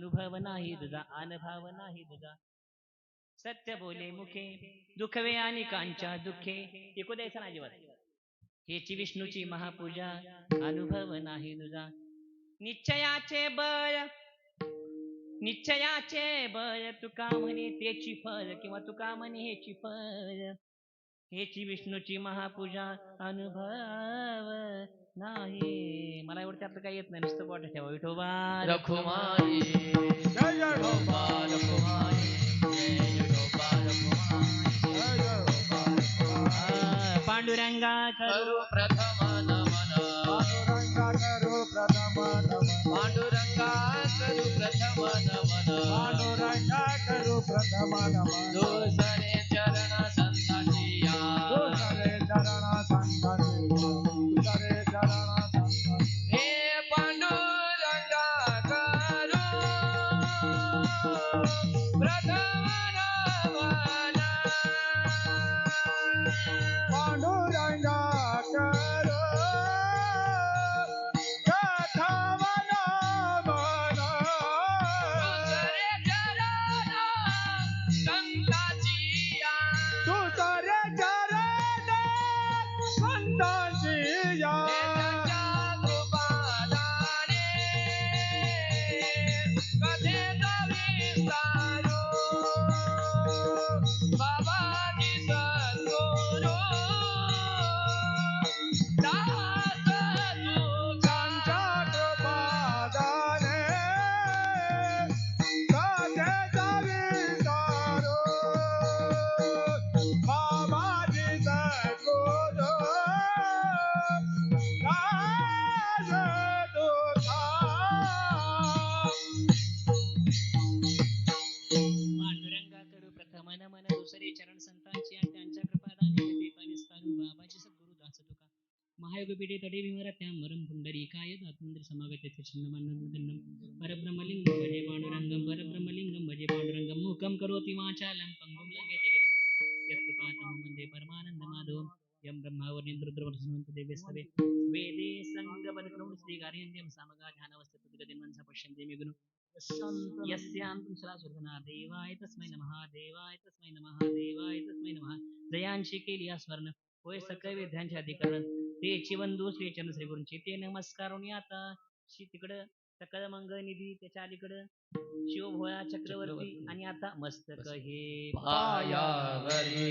अनुभव नाही तुझा, अनुभव नाही तुझा. सत्य बोले मुखे दुखवे आणि कांच्या दुःखे. ऐकू द्यायचं ना अजिबात. हेची विष्णूची महापूजा, अनुभव नाही तुझा. निश्चयाचे बळ, निश्चयाचे बळ तुका म्हणे त्याची फळ, किंवा तुका म्हणे हेची फळ. हेची विष्णूची महापूजा, अनुभव नाही. मला एवढं त्यातलं काही येत नाही, नुसतं बोट ठेवा. विठोबा रखुमाई जय जय विठोबा रखुमाई, जय विठोबा रखुमाई. पांडुरंगा करू प्रथम नमन, पांडुरंगा करू प्रथम नमन, पांडुरंगा करू प्रथम नमन, पांडुरंगा करू प्रथम नमन. दुसरे चरण संतांची या, दुसरे चरण संतांची, दुसरे चरण संतांची. हे पांडुरंगा करू प्रथम नमन, पांडुरंगा करू प्रथम नमन. दुसरे चरण संतांची या, दुसरे चरण संतांची या. त्यांच्या कृपादाने कथेचा विस्तारू, बाबाजी सद्गुरू दास तुकांच्या कृपादाने कथेचा विस्तारू, बाबाजी सद्गुरू दास तुका. पांडुरंगा करू प्रथम नमन, दुसरे चरण संतांची आणि त्यांच्या कृपादाने कथेचा विस्तारू, बाबाजी सद्गुरू दास तुका. महायोग पीठे तडे विमरात्यां वरम पुंडरीकाय दातुंद्र समागते छिन्नमन्नम परब्रह्मलिंगम भजे पांडुरंगम, परब्रह्मलिंगम भजे पांडुरंगम. मूकं करोति वाचालं पंगुं लंघयते गिरिं, यत्कृपातमहं वन्दे परमानंद माधवम्. यं ब्रह्मा वरेन्द्रुद्रवरसुमन्त देवेस्तवे वेदे संगपदक्रम श्रीगार्यन्त्यं सामगा ध्यानवस्थितगतिन्वंसा पश्यन्ते मेघनु यस्यांतं सदासुरगणा. देवाय तस्मै नमः, देवाय तस्मै नमः, देवाय तस्मै नमः. जयांशी केली स्मरण होय सकळ वेद्यांचे अधिकरण, तेची बंधू श्री चंद्र श्री गुरूंची ते नमस्कारून आता. तिकडं सकळ मंगळ निधी, त्याच्या अलीकडं शिवभोळा चक्रवर्ती, आणि आता मस्तक हे पायावरी,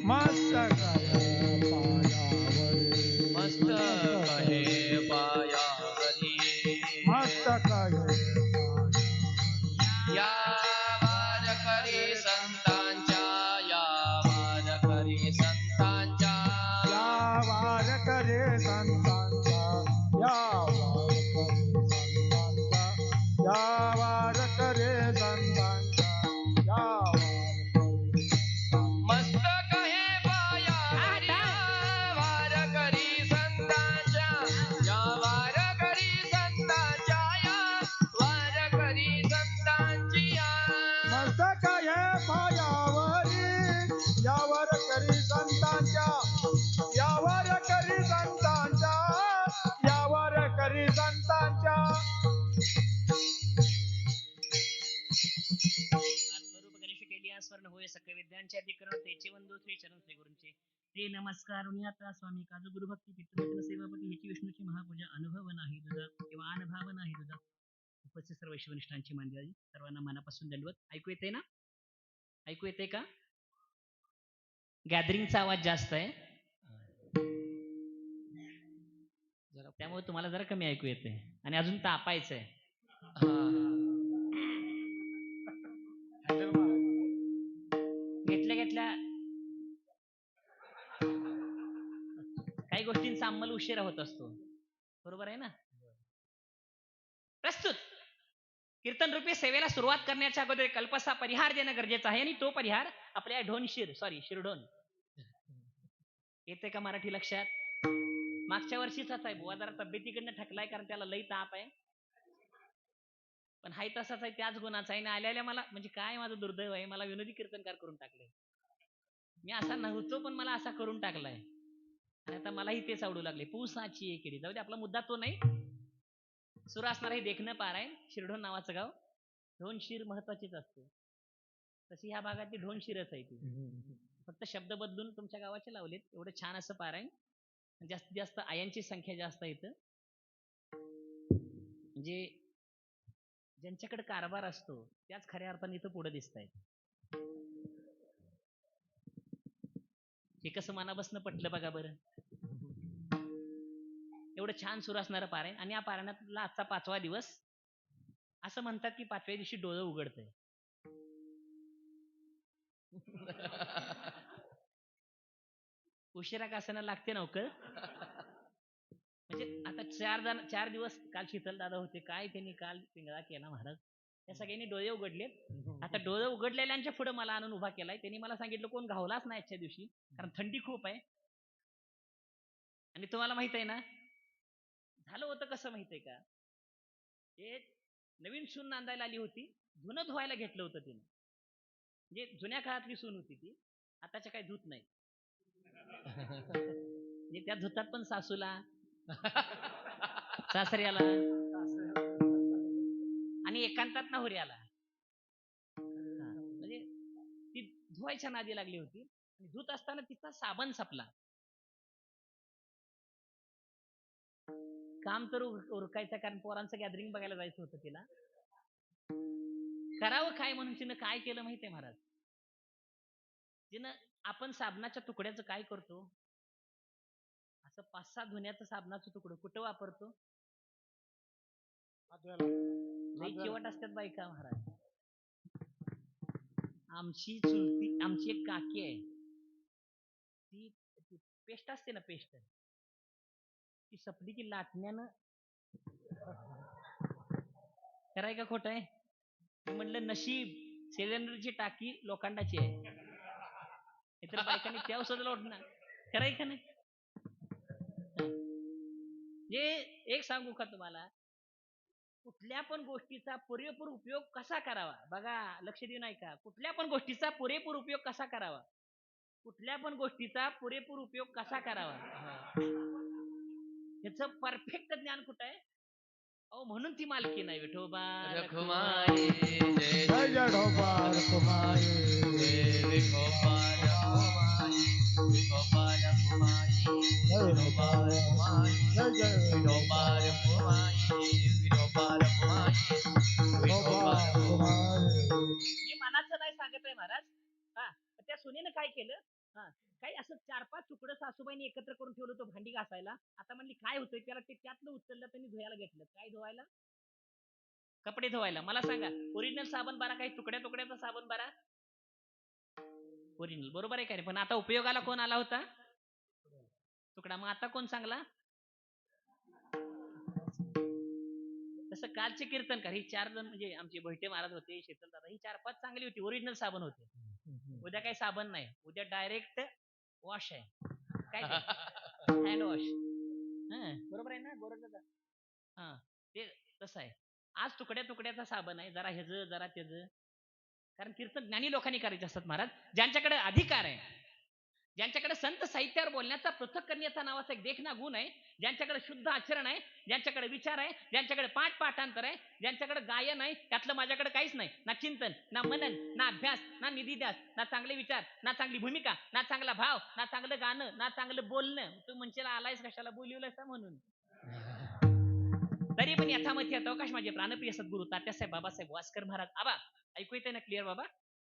मस्तक पायावरी, मस्तक हे पायावरी, मस्तक या वारकरी संतांच्या, या वारकरी संतांच्या, या वारकरी संतांच्या, या वारकरी संतांच्या, या मस्तक हे पायावरी, वारकरी संतांच्या, या वारकरी संतांच्या, या वारकरी संतांची या. मस्तक हे पायावरी, या वारकरी संतांच्या, या वारकरी संतांच्या, या वारकरी संतांच्या. आत्मरूप गणेश केली स्मरण होय सकळ विद्यांचे अधिकरण, तेचे बंधू श्री चरण श्री गुरूंचे ते नमस्कारून आता. स्वामी काजू गुरुभक्ती पितृवचन सेवापती, हेची विष्णूची महापूजा, अनुभव नाही तुझा, किंवा अनुभव नाही तुझा. उपस्थित सर्व शिवनिष्ठांची मंडळी, सर्वांना मनापासून दंडवत. ऐकू येते ना? ऐकू येते का? गॅदरिंगचा आवाज जास्त आहे, त्यामुळे तुम्हाला जरा कमी ऐकू येते, आणि अजून तापायचंय. घेतल्या घेतल्या काही गोष्टींचा अंमल उशिरा होत असतो, बरोबर आहे ना? प्रस्तुत कीर्तन रूपी सेवेला सुरुवात करण्याच्या अगोदर कल्पसा परिहार देणं गरजेचं आहे, आणि तो परिहार आपल्या शिरढोण येते का मराठी लक्षात? मागच्या वर्षीचाच आहे बुवा, जरा तब्येतीकडनं ठकलाय, कारण त्याला लई ताप आहे, पण हाय तसाच आहे, त्याच गुणाचा आहे. आल्याला मला म्हणजे काय माझं दुर्दैव आहे, मला विनोदी कीर्तनकार करून टाकले. मी असा नव्हतो, पण मला असा करून टाकलाय, आणि आता मलाही तेच आवडू लागले. पूसाची एकेरी. जाऊ दे, आपला मुद्दा तो नाही. सुरू असणार आहे देखणं पारायण, शिरढोण नावाचं गाव. ढोनशीर महत्वाचीच असते, तशी ह्या भागातली ढोनशीरच आहे ती. फक्त शब्द बदलून तुमच्या गावाचे लावलेत. एवढं छान असं पारायण. जास्तीत जास्त आयांची संख्या जास्त आहे इथं. म्हणजे ज्यांच्याकडे कारभार असतो त्याच खऱ्या अर्थाने इथं पुढे दिसत आहेत. हे कसं मनापासून पटलं बघा बरं. एवढं छान सुरू असणारं पारायण आणि या पारायणातला आजचा 5वा दिवस. असं म्हणतात की 5व्या दिवशी डोळं उघडतंय. उशिरा का असं लागते नवकळ. म्हणजे आता 4 दिवस काल शीतल दादा होते, काय त्यांनी काल पिंगळा केला महाराज. त्या सगळ्यांनी डोळे उघडलेत. आता डोळे उघडलेल्यांच्या पुढे मला आणून उभा केलाय. त्यांनी मला सांगितलं कोण घावलाच नाही आजच्या दिवशी, कारण थंडी खूप आहे. आणि तुम्हाला माहित आहे ना, झालं होतं कसं माहित आहे का, ते नवीन सून नांदायला आली होती, धुणं धुवायला घेतलं होतं तिने. म्हणजे जुन्या काळातली सून होती ती, आताच्या काही धुत नाही. म्हणजे त्या धुतात पण सासूला, सासऱ्याला आणि एकांतात नवऱ्याला. म्हणजे ती धुवायच्या नादी लागली होती. धुत असताना तिचा साबण संपला. काम तर उरकायचं, कारण पोरांचं गॅदरिंग बघायला जायचं होतं तिला. करावं काय म्हणून तिनं काय केलं माहितीये महाराज. तिनं आपण साबणाच्या तुकड्याचं काय करतो, असं 5-6 धुण्याचं साबणाचं तुकडं कुठं वापरतो. लई चिवट असतात बायका महाराज. आमची एक काकी आहे, ती पेस्ट असते ना, पेस्ट ती सपली की लाटण्यानं. खरंय का खोट आहे. म्हणलं नशीब सिलेंडरची टाकी लोखंडाची आहे, इतर बायकांनी त्या सुद्धा लोटणार. खरंय का नाही. एक सांगू का तुम्हाला, कुठल्या पण गोष्टीचा पुरेपूर उपयोग कसा करावा. बघा लक्ष देऊ नाही का, कुठल्या पण गोष्टीचा पुरेपूर उपयोग कसा करावा. कुठल्या पण गोष्टीचा पुरेपूर उपयोग कसा करावा, ह्याचं परफेक्ट ज्ञान कुठं आहे. अहो म्हणून ती मालकी नाही. विठोबा रखुमाई जय जय विठोबा रखुमाई जय विठोबा रखुमाई विठोबा रखुमाई विठोबा रखुमाई जय जय विठोबा रखुमाई विठोबा रखुमाई विठोबा रखुमाई. मी मनाचं नाही सांगत आहे महाराज. त्या सुनेनं काय केलं, काही असं 4-5 तुकडं सासूबाईंनी एकत्र करून ठेवलं होतं भांडी घासायला. आता म्हणली काय होतंय त्याला, ते त्यातलं उचललं त्यांनी धुवायला घेतलं. काय धुवायला, कपडे धुवायला. मला सांगा ओरिजिनल साबण बारा, काही तुकड्या तुकड्याचा साबण बारा ओरिजिनल, बरोबर आहे का रे. पण आता उपयोगाला कोण आला होता, तुकडा. मग आता कोण चांगला. तसं कालचे कीर्तनकार ही 4 जण, म्हणजे आमचे भैटे महाराज होते, शीतल दादा, ही 4-5 चांगली होती, ओरिजिनल साबण होते. उद्या काही साबण नाही, उद्या डायरेक्ट वॉश आहे. काय हँड वॉश. बरोबर आहे ना गोरख दादा. ते तसं आहे. आज तुकड्या तुकड्याचा साबण आहे, जरा ह्याच जरा त्याच. कारण कीर्तन ज्ञानी लोकांनी करायचे असतात महाराज, ज्यांच्याकडे अधिकार आहे, ज्यांच्याकडे संत साहित्यावर बोलण्याचा, पृथक करण्याचा नावाचा एक देखना गुण आहे, ज्यांच्याकडे शुद्ध आचरण आहे, ज्यांच्याकडे विचार आहे, ज्यांच्याकडे पाठांतर आहे, ज्यांच्याकडे गायन आहे. त्यातलं माझ्याकडे काहीच नाही. ना चिंतन, ना मनन, ना अभ्यास, ना निधिध्यास, ना चांगले विचार, ना चांगली भूमिका, ना चांगला भाव, ना चांगलं गाणं, ना चांगलं बोलणं. तू म्हणशील आलायस कशाला, बोलवलंस म्हणून. तरी पण यथामथी अवकाश माझे प्राणप्रिय सद्गुरू तात्यासाहेब बाबासाहेब वास्कर महाराज. आबा ऐकू येते ना क्लिअर बाबा.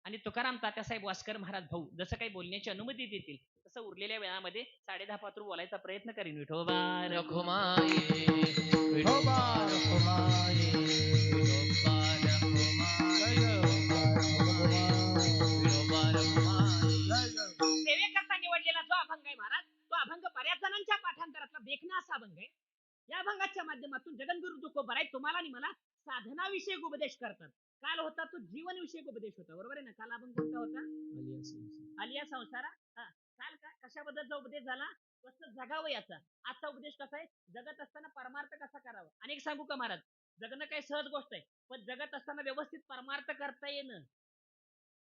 आणि तुकाराम तात्यासाहेब वास्कर महाराज भाऊ जसं काही बोलण्याची अनुमती देतील तसं उरलेल्या वेळामध्ये 10:30 पात्र बोलायचा प्रयत्न करीन. विठोबा रखुमाई विठोबा रखुमाई विठोबा रखुमाई विठोबा रखुमाई. सेवेकरता निवडलेला जो अभंग आहे महाराज, तो अभंग बऱ्याच जणांच्या पाठांतरातला देखणा असा अभंग आहे. या अभंगाच्या माध्यमातून जगद्गुरु तुकोबाराय तुम्हाला आणि मला साधनाविषयक उपदेश करतात. काल होता तो जीवनविषयक उपदेश होता, बरोबर आहे ना. काल अभंग कोणता होता, आलिया संसारा. काल कशाबद्दलचा उपदेश झाला, कसं जगावं याचा. आजचा उपदेश कसा आहे, जगत असताना परमार्थ कसा करावा. अनेक सांगू का महाराज, जगणं काही सहज गोष्ट आहे, पण जगत असताना व्यवस्थित परमार्थ करता येणं.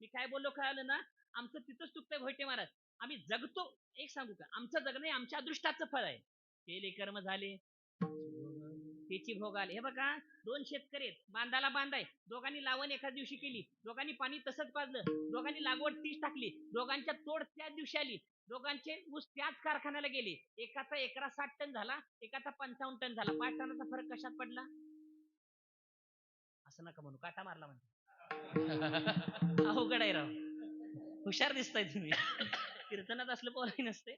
मी काय बोललो कळालं ना. आमचं तिथंच चुकतंय भोयटे महाराज. आम्ही जगतो, एक सांगू का, आमचं जगणं आमच्या अदृष्टाचं फळ आहे. केले कर्म झाले, त्याची भोग आले. हे बघा, 2 शेतकरी आहेत, बांधाला बांधाय, दोघांनी लावण एकाच दिवशी केली, दोघांनी पाणी तसंच पाजलं, दोघांनी लागवड तीच टाकली, दोघांच्या तोड त्याच दिवशी आली, दोघांचे ऊस त्याच कारखान्याला गेले. एकाचा एकरा 60 टन झाला, एकाचा 55 टन झाला. 5 टनाचा फरक कशात पडला? असं नका म्हणू, काटा मारला म्हणजे अवघड आहे राव. हुशार दिसताय तुम्ही. कीर्तनात असलं बोलाय नसते.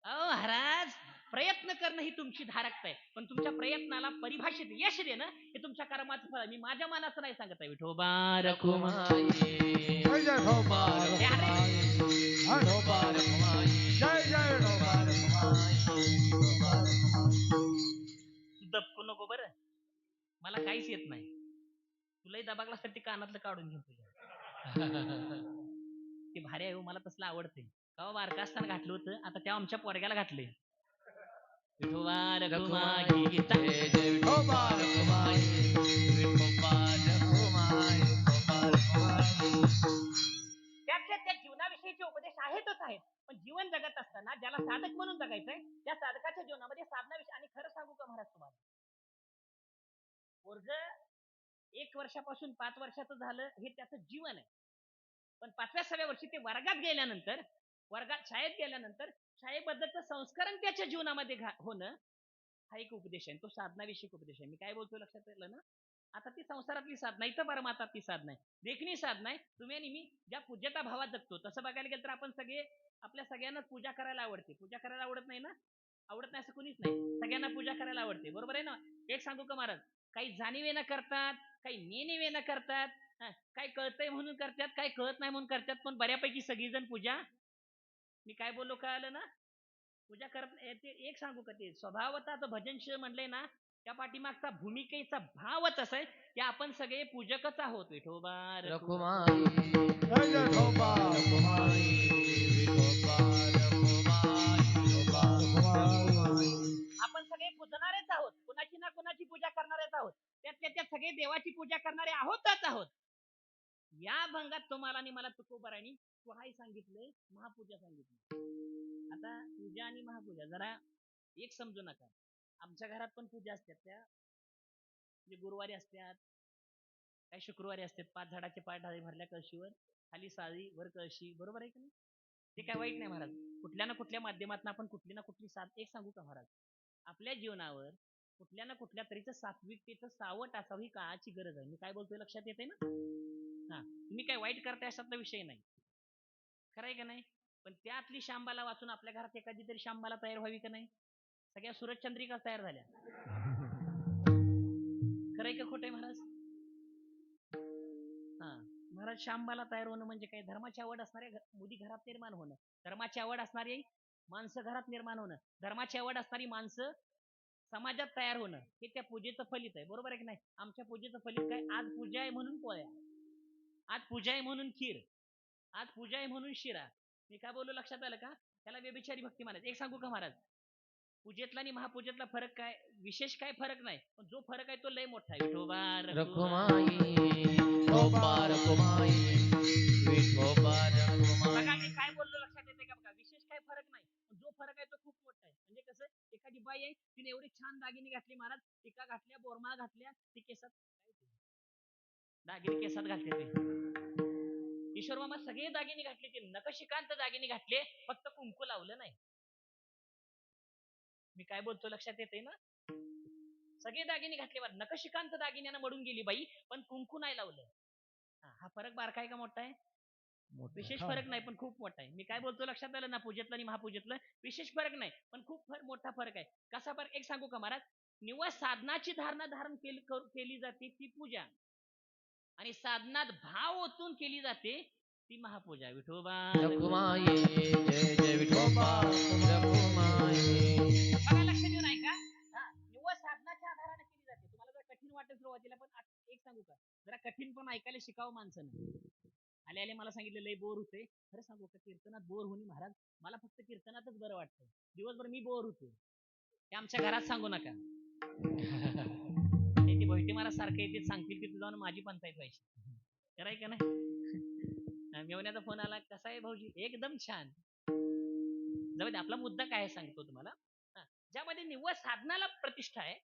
अहो महाराज, प्रयत्न करणं ही तुमची धारकता आहे, पण तुमच्या प्रयत्नाला परिभाषित यश देणं हे तुमच्या कर्माचं फळ आहे. मी माझ्या मनाचं नाही सांगत आहे. विठोबा रखुमाई जय जय ढोबा रखुमाई हा ढोबा रखुमाई जय जय ढोबा रखुमाई ढोबा रखुमाई. दबकू नको बरं, मला काहीच येत नाही. तुलाही दबागला साठी कानातलं काढून घेऊन तुझ्या ते भारी आहे हो, मला तसलं आवडते. तेव्हा बारका असताना घातलं होतं, आता तेव्हा आमच्या पोरग्याला घातलंय. विठोबा रखुमाई जय जय विठोबा रखुमाई विठोबा रखुमाई विठोबा रखुमाई. त्यातल्या त्या जीवनाविषयीचे उपदेश आहेतच आहेत, पण जीवन जगत असताना ज्याला साधक म्हणून जगायचंय त्या साधकाच्या जीवनामध्ये साधनाविषयी. आणि खरं सांगू का महाराज तुम्हाला, पोरग 1 वर्षापासून 5 वर्षाचं झालं हे त्याचं जीवन आहे, पण 5व्या-6व्या वर्षी ते वर्गात गेल्यानंतर, शाळेत गेल्यानंतर शाळेबद्दलचं संस्करण त्याच्या जीवनामध्ये होणं हा एक उपदेश आहे. तो साधनाविषयक उपदेश आहे. मी काय बोलतो लक्षात येईल ना? आता ती संसारातली साधना, इथं परमार्थातली साधना आहे, देखणी साधना आहे. तुम्ही आणि मी ज्या पूज्यता भावात जगतो, तसं बघायला गेलं तर आपण सगळे, आपल्या सगळ्यांनाच पूजा करायला आवडते. पूजा करायला आवडत नाही ना? आवडत नाही असं कुणीच नाही, सगळ्यांना पूजा करायला आवडते, बरोबर आहे ना? एक सांगू का महाराज, काही जाणीवेनं करतात, काही नेणीवेनं करतात, काही कळतंय म्हणून करतात, काही कळत नाही म्हणून करतात, पण बऱ्यापैकी सगळीजण पूजा, मी काय बोललो कळालं ना? पूजा करत. ते एक सांगू का, ते स्वभावताचं भजनशील म्हणलंय ना, त्या पाठीमागचा भूमिकेचा भावच असा आहे की आपण सगळे पूजकच आहोत. विठोबा रखुमाई जय जय ढोबा रखुमाई विठोबा रखुमाई विठोबा रखुमाई. आपण सगळे पूजणारेच आहोत, कुणाची ना कुणाची पूजा करणारेच आहोत, त्यातल्या त्यात सगळे देवाची पूजा करणारे आहोतच आहोत. या भंगात तुम्हाला आणि मला तुकोबारांनी स्वहाय सांगितलंय, महापूजा सांगितली. आता पूजा आणि महापूजा जरा एक समजू नका. आमच्या घरात पण पूजा असतात, त्या म्हणजे गुरुवारी असतात, काही शुक्रवारी असतात. 5 झाडाचे 5 ढाळे भरल्या कळशीवर, खाली साळी वर कळशी, बरोबर आहे की नाही? ते काय वाईट नाही महाराज. कुठल्या ना कुठल्या माध्यमातून आपण कुठली ना कुठली साथ. एक सांगू का महाराज, आपल्या जीवनावर कुठल्या ना कुठल्या तरीचं सात्विकतेचं सावट असावं ही काळाची गरज आहे. मी काय बोलतोय लक्षात येते ना? हा, तुम्ही काय वाईट करताय अशातला विषय नाही, खरंय का नाही? पण त्यातली शांबाला वाचून आपल्या घरात एखादी तरी शांबाला तयार व्हावी का नाही? सगळ्या सूरजचंद्रिका तयार झाल्या. खरंय का खोटंय महाराज? हा महाराज, शांबाला तयार होणं म्हणजे काय? धर्माची आवड असणाऱ्या मुली घरात निर्माण होणं, धर्माची आवड असणारी माणसं घरात निर्माण होणं, धर्माची आवड असणारी माणसं समाजात तयार होणं, हे त्या पूजेचं फलित आहे, बरोबर आहे की नाही? आमच्या पूजेचं फलित काय? आज पूजा आहे म्हणून पोळ्या, आज पूजा आहे म्हणून खीर, आज पूजा आहे म्हणून शिरा. मी काय बोलू लक्षात आलं का? त्याला व्यभिचारी भक्ती म्हणायचं. एक सांगू का महाराज, पूजेतला आणि महापूजेतला फरक काय? विशेष काय फरक नाही, पण जो फरक आहे तो लय मोठा आहे. विठोबा रखुमाई विठोबा रखुमाई विठोबा रखुमाई. बघा मी काय बोललो लक्षात येते का? बघा, विशेष काय फरक नाही, पण जो फरक आहे तो खूप मोठा आहे. म्हणजे कसं, एखादी बाई आहे, तिने एवढी छान दागिने घातली महाराज, टिका घातल्या, बोरमाळ घातल्या, ती केसात दागिने केसात घालते. ईश्वर मामा सगळे दागिने घातले, ते नखशिकांत दागिने घातले, फक्त कुंकू लावलं नाही. मी काय बोलतो लक्षात येते ना? सगळे दागिने घातले, बरं नखशिकांत दागिन्यानं मडून गेली बाई, पण कुंकू नाही लावलं. हा फरक बारका आहे का मोठा आहे? विशेष फरक नाही, पण खूप मोठा आहे. मी काय बोलतो लक्षात आलं ना? पूजेतलं आणि महापूजेतलं विशेष फरक नाही, पण खूप मोठा फरक आहे. कसा फरक? एक सांगू का महाराज, निव्वळ साधनाची धारण केली जाते ती पूजा, आणि साधनात भाव ओतून केली जाते ती महापूजा. विठोबा रखुमाई जय जय विठोबा रखुमाई. बघा लक्ष देऊन ऐका. निव्वळ साधनाच्या आधाराने केली जाते. तुम्हाला जर कठीण वाटेल सुरुवातीला, पण एक सांगू का, जरा कठीण पण ऐकायला शिकावं माणसानं. आले आले मला सांगितलं लय बोर होते. खरं सांगू का, कीर्तनात बोर होणे महाराज, मला फक्त कीर्तनातच बरं वाटतं. दिवसभर मी बोर होतो, ते आमच्या घरात सांगू नका. ती भोयटी मला सारखं येते, सांगतील की तुझा माझी पंचायत व्हायची, खरंय का नाही? मेवण्याचा फोन आला, कसा आहे भाऊजी? एकदम छान. जाऊ दे, आपला मुद्दा काय सांगतो तुम्हाला. ज्यामध्ये निव्वळ साधनाला प्रतिष्ठा आहे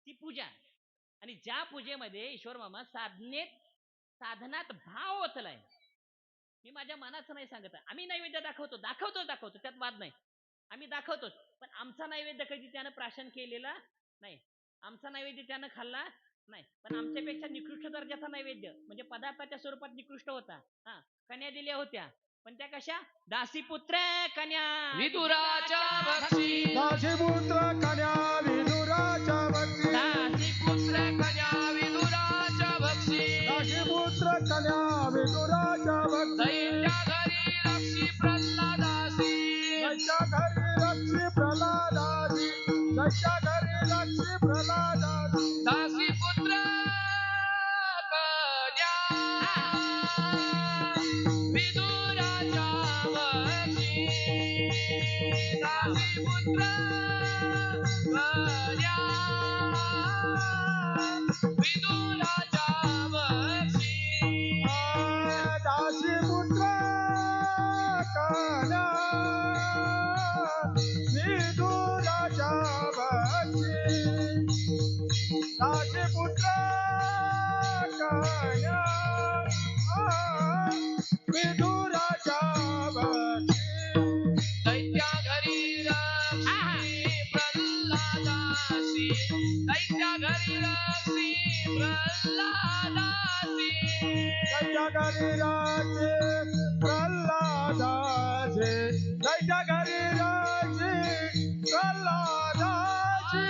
ती पूजा. आणि ज्या पूजेमध्ये ईश्वर मामा साधनात भाव ओतलाय. मी माझ्या मनाचं नाही सांगत. आम्ही नैवेद्य दाखवतो त्यात वाद नाही. आम्ही दाखवतोच. पण आमचा नैवेद्य कधी त्यानं प्राशन केलेला नाही. आमचा नैवेद्य त्यानं खाल्ला नाही. पण आमच्यापेक्षा निकृष्ट दर्जाचा नैवेद्य म्हणजे पदार्थाच्या स्वरूपात निकृष्ट होता. कन्या दिल्या होत्या. पण त्या कशा? दासीपुत्र कन्या विदुराच्या भक्षी दासीपुत्र कन्या विदुराच्या भक्ती दासीपुत्र कन्या विदुराच्या भक्षी दासीपुत्र कन्या विदुराच्या भक्ती दैत्या घरी रक्षी प्रल्हादासी दैत्या घरी रक्षी प्रल्हादासी दैत्या घरी रक्षी प्रल्हादासी दासीपुत्र कन्या विदुराच्या भक्षी दासीपुत्र कन्या विदुराच्या भक्षी दासीपुत्र कन्या विदुराच्या भक्ती दासीपुत्र कन्या विदुराच्या भक्ती दैत्या घरी रक्षी प्रल्हादासी दैत्या घरी रक्षी प्रल्हादासी दैत्या घरी रक्षी प्रल्हादासी दैत्या घरी रक्षी प्रल्हादासी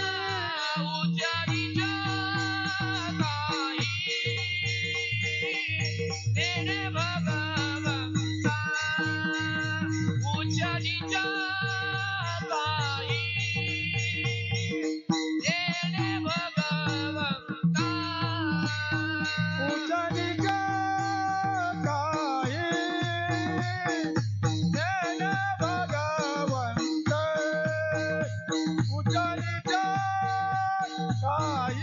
उज्जैनीच्या ताई देणे भगवंता उज्जैनीच्या ताई देणे भगवंता उज्जैनीच्या ताई देणे भगवंत उज्जैनीच्या ताई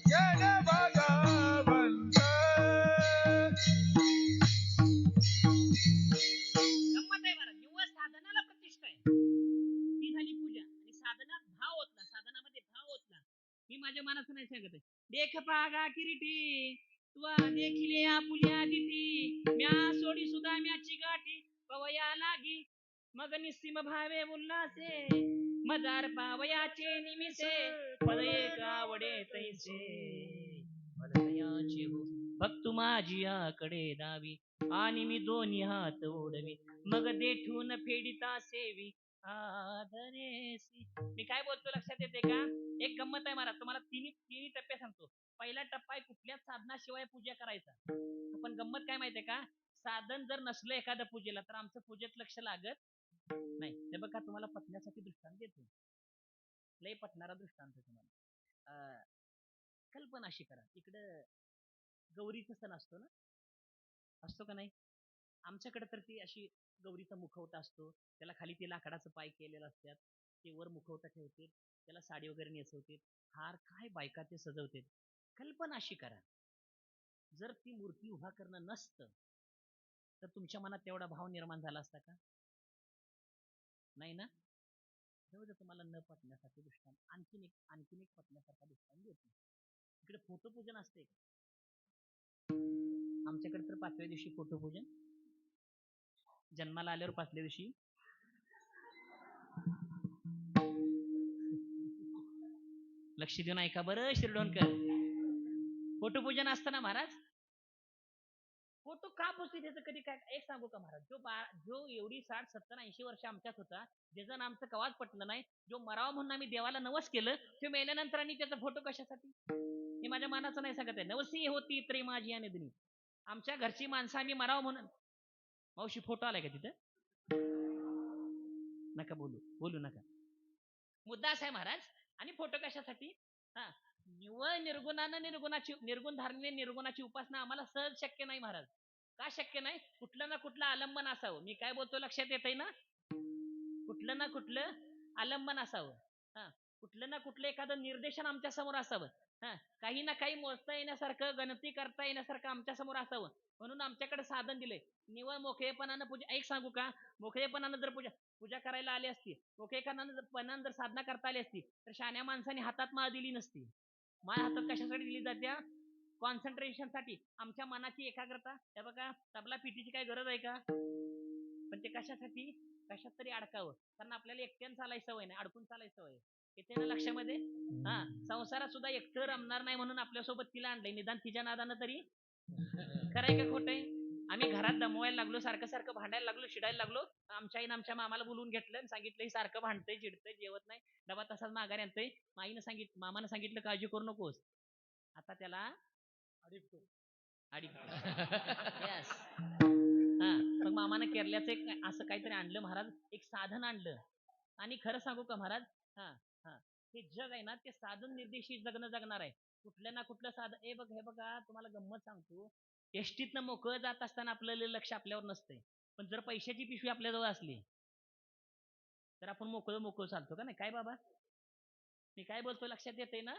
देणे भगवंत गंमत आहे महाराज. निव्वळ साधनाला प्रतिष्ठा आहे ती झाली पूजा. आणि साधनात भाव ओतला. साधनामध्ये भाव ओतला. मी माझ्या मनाचं नाही सांगत आहे. देख पागा किरीटी तुवा देखिले आपुल्या दिठी म्या सोडी सुद्धा म्याची गाठी पवया लागी मग निस्सीम भावे उल्हासे मदार पावयाचे निमिसे पद एक आवडे तैसे फलदयाची हो भक्तु माझी आकडे दावी आणि मी दोन्ही हात ओढवी मग देठून फेडिता सेवी आदरेसी. मी काय बोलतो लक्षात येते का? एक गंमत आहे महाराज. तुम्हाला तिन्ही टप्पे सांगतो. पहिला टप्पा आहे कुठल्याच साधनाशिवाय पूजा करायचा. पण गंमत काय माहितीये का? साधन जर नसलं एखाद्या पूजेला तर आमचं पूजेत लक्ष लागत नाही. हे बघा तुम्हाला पटण्यासाठी दृष्टांत देतो. लय पटणारा दृष्टांत तुम्हाला. कल्पना अशी करा. इकडं गौरीचा सण असतो ना, असतो का नाही? आमच्याकडे तर ती अशी गौरीचा मुखवटा असतो. त्याला खाली ते लाकडाचं पाय केलेलं असतात. ते वर मुखवटा ठेवते. त्याला साडी वगैरे नेसवते. हार काय बायका ते सजवते. कल्पना अशी करा. जर ती मूर्ती उभा करणं नसतं तर तुमच्या मनात तेवढा भाव निर्माण झाला असता का? नाही ना? तेवढं तुम्हाला न पटण्यासाठी दृष्टांत आणखीन एक पटण्यासारखा दृष्टांत देतो. इकडे फोटोपूजन असते का? आमच्याकडे तर 5व्या दिवशी फोटोपूजन. जन्माला आल्यावर 5व्या दिवशी लक्ष देऊन ऐका बरं शिरडोणकर. फोटोपूजन असतं ना महाराज. फोटो का पुसते त्याचं कधी काय एक सांगू का महाराज? जो एवढी 60, 70, 80 वर्ष आमच्यात होता ज्याचं आमचं कवाच पटलं नाही, जो मरावा म्हणून आम्ही देवाला नवस केलं, तो मेल्यानंतर आणि त्याचा फोटो कशासाठी? हे माझ्या मनाचं नाही सांगत आहे. नवसी होती त्री माझी या निधनी. आमच्या घरची माणसं आम्ही मरावा म्हणून. मावशी फोटो आलाय का तिथं? नका बोलू नका. मुद्दा असा आहे महाराज. आणि फोटो कशासाठी? निव्वळ निर्गुण धारणेने निर्गुणाची उपासना आम्हाला सहज शक्य नाही महाराज. का शक्य नाही? कुठलं ना कुठलं आलंबन असावं. मी काय बोलतो लक्षात येतंय ना? कुठलं ना कुठलं आलंबन असावं. कुठलं ना कुठलं एखादं निर्देशन आमच्या समोर असावं. काही ना काही मोजता येण्यासारखं, गणती करता येण्यासारखं आमच्या समोर असावं म्हणून आमच्याकडे साधन दिले. निवळ मोकळेपणानं पूजा. एक सांगू का, मोकळेपणानं जर पूजा पूजा करायला आली असती, मोकळेपणानं जर साधना करता आली असती, तर शहाण्या माणसाने हातात माळ दिली नसती. माळ हातात कशासाठी दिली जात्या? कॉन्सन्ट्रेशन साठी, आमच्या मनाची एकाग्रता. हे बघा, तबला पिटीची काय गरज आहे का? पण ते कशासाठी? कशात तरी अडकावं. कारण आपल्याला एकट्यानं चालायची सवय नाही, अडकून चालायची सवय. येते ना लक्षामध्ये? संसारात सुद्धा एकटं रमणार नाही म्हणून आपल्यासोबत तिला आणलंय, निदान तिच्या नादानं तरी. खरंय का खोटंय? आम्ही घरात दमवायला लागलो, सारखं सारखं भांडायला लागलो, चिडायला लागलो. आमच्या आईनं आमच्या मामाला बोलवून घेतलं आणि सांगितलं, सारखं भांडतंय, चिडतंय, जेवत नाही, डबा तसाच माघारी आणतंय. मामानं सांगितलं काळजी करू नकोस, आता त्याला अडीपतो. Yes. मग मामानं केरल्याचं एक असं काहीतरी आणलं महाराज, एक साधन आणलं. आणि खरं सांगू का महाराज, हे जग आहे ना, ते साधन निर्देशित जगणं जगणार आहे. कुठलं ना कुठलं साधन. हे बघा, तुम्हाला गंमत सांगतो. एसटीतनं मोकळं जात असताना आपलं लक्ष आपल्यावर नसतंय, पण जर पैशाची पिशवी आपल्याजवळ असली तर आपण मोकळं चालतो का नाही? काय बाबा, मी काय बोलतो लक्षात येते ना?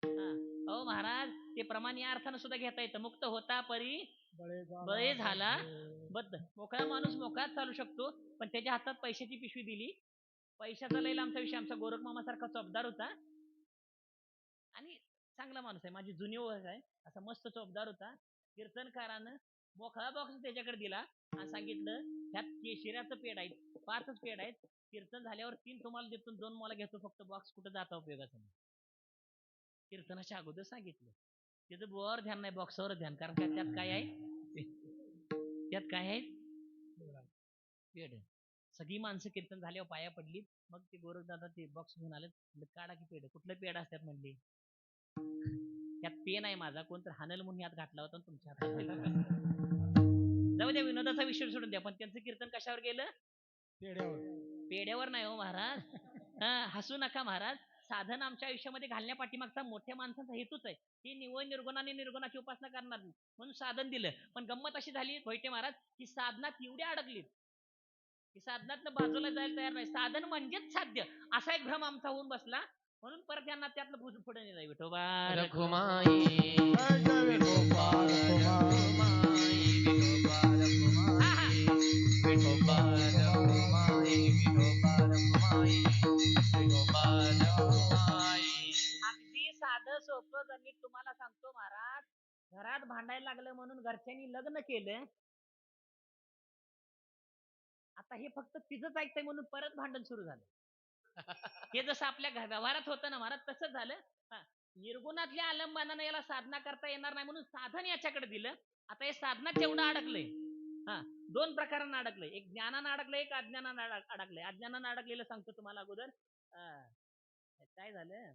अहो महाराज, ते प्रमाण या अर्थानं सुद्धा घेता येतं. मुक्त होता परी बळे झाला बद्ध. मोकळा माणूस मोकळाच चालू शकतो, पण त्याच्या हातात पैशाची पिशवी दिली. पैशाचा लैला आमचा विषय. आमचा गोरख मामा सारखा चोपदार होता आणि चांगला माणूस आहे, माझी जुनी ओळख आहे. असा मस्त चोपदार होता. कीर्तनकारानं मोकळा बॉक्स त्याच्याकडे दिला आणि सांगितलं, ह्यात केशिराचं पेड आहे, 5च पेड आहेत, कीर्तन झाल्यावर 3 तुम्हाला देतो, 2 मला घेतो, फक्त बॉक्स कुठं जाता उपयोगाचा नाही. कीर्तनाच्या अगोदर सांगितलं. त्याचं बुवावर ध्यान नाही, बॉक्सवर ध्यान. कारण त्यात काय आहे? त्यात काय आहे? पेड. सगळी माणसं कीर्तन झाल्यावर पाया पडली. मग ते गोरख दादा ते बॉक्स घेऊन आले. काढा की पेड. कुठलं पेड असतात म्हणले? त्यात पेन आहे माझा, कोणतर हानल म्हणून यात घातला होता तुमच्या हातात. जाऊ द्या, विनोदाचा विषय सोडून द्या. पण त्यांचं कीर्तन कशावर गेलं? पेड्यावर नाही हो महाराज. हसू नका महाराज. साधन आमच्या आयुष्यामध्ये घालण्या पाठीमागचा मोठ्या माणसाचा हेतूच आहे. ही निवळ निर्गुणाने निर्गुणाची उपासना करणार नाही म्हणून साधन दिलं. पण गंमत अशी झाली भोयटे महाराज, की साधनात एवढी अडकलीत की साधनातनं बाजूला जायला तयार नाही. साधन म्हणजेच साध्य असा एक भ्रम आमचा होऊन बसला. म्हणून परत यांना त्यातलं पुढे नेलं. विठोबा रखुमाई विठोबा रखुमाई विठोबा रखुमाई विठोबा रखुमाई विठोबा रखुमाई विठोबा रखुमाई. अगदी साधं सोपं गणित तुम्हाला सांगतो महाराज. घरात भांडायला लागलं म्हणून घरच्यांनी लग्न केलं. आता हे फक्त तिचंच ऐकतंय म्हणून परत भांडण सुरू झालं. हे जसं आपल्या व्यवहारात होतं ना महाराज, तसंच झालं. निर्गुणातल्या आलंबनानं याला साधना करता येणार नाही म्हणून साधन याच्याकडे दिलं. आता हे साधनात एवढं अडकलंय. 2 प्रकारानं अडकलंय. एक ज्ञानानं अडकलंय, एक अज्ञानानं अडकलंय. अज्ञानानं अडकलेलं सांगतो तुम्हाला अगोदर. काय झालं,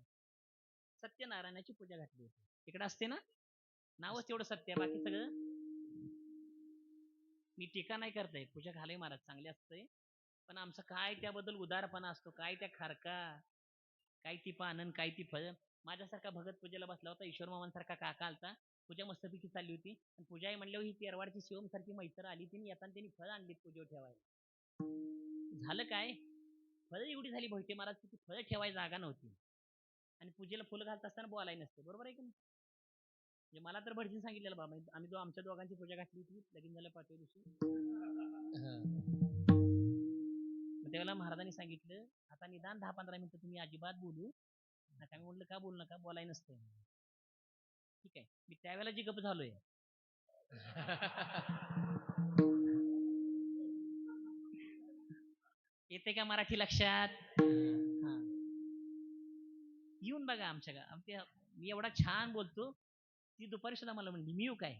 सत्यनारायणाची पूजा घातली होती. इकडे असते ना, नावच तेवढं सत्य, बाकी सगळं. मी टीका नाही करताय, पूजा घालाय महाराज, चांगले असतंय. पण आमचं काय त्याबद्दल उदारपणा असतो, काय त्या खारका, काय ती पानन, काय ती फळ. माझ्यासारखा भगत पूजेला बसला होता. ईश्वर मामांसारखा काका आलता. पूजा मस्तपैकी चालली होती. आणि पूजा आहे म्हणल्यावर ही तेरवाडची शिवम सारखी मैत्र आली. तिने येताना त्यांनी फळ आणली पूजेवर ठेवायला. झालं काय, फळ एवढी झाली भोयटे महाराज की ती फळ ठेवायला जागा नव्हती. आणि पूजेला फुलं घालत असताना बोलाय नसते. बरोबर आहे की नाही? म्हणजे मला तर भटजीने सांगितलेलं बाबा, आम्ही आमच्या दोघांची पूजा घातली होती लगीन झाल्या 5व्या दिवशी. त्यावेळेला महाराजांनी सांगितलं, आता निदान 10-15 मिनिटं तुम्ही अजिबात बोलू नका. मी म्हटलं का बोलू नका? बोलाय नसतंय. ठीक आहे. मी त्यावेळेला जी गप झालोय. येते का मराठी लक्षात? येऊन बघा आमच्या मी एवढा छान बोलतो. ती दुपारी सुद्धा मला म्हणली, मी येऊ काय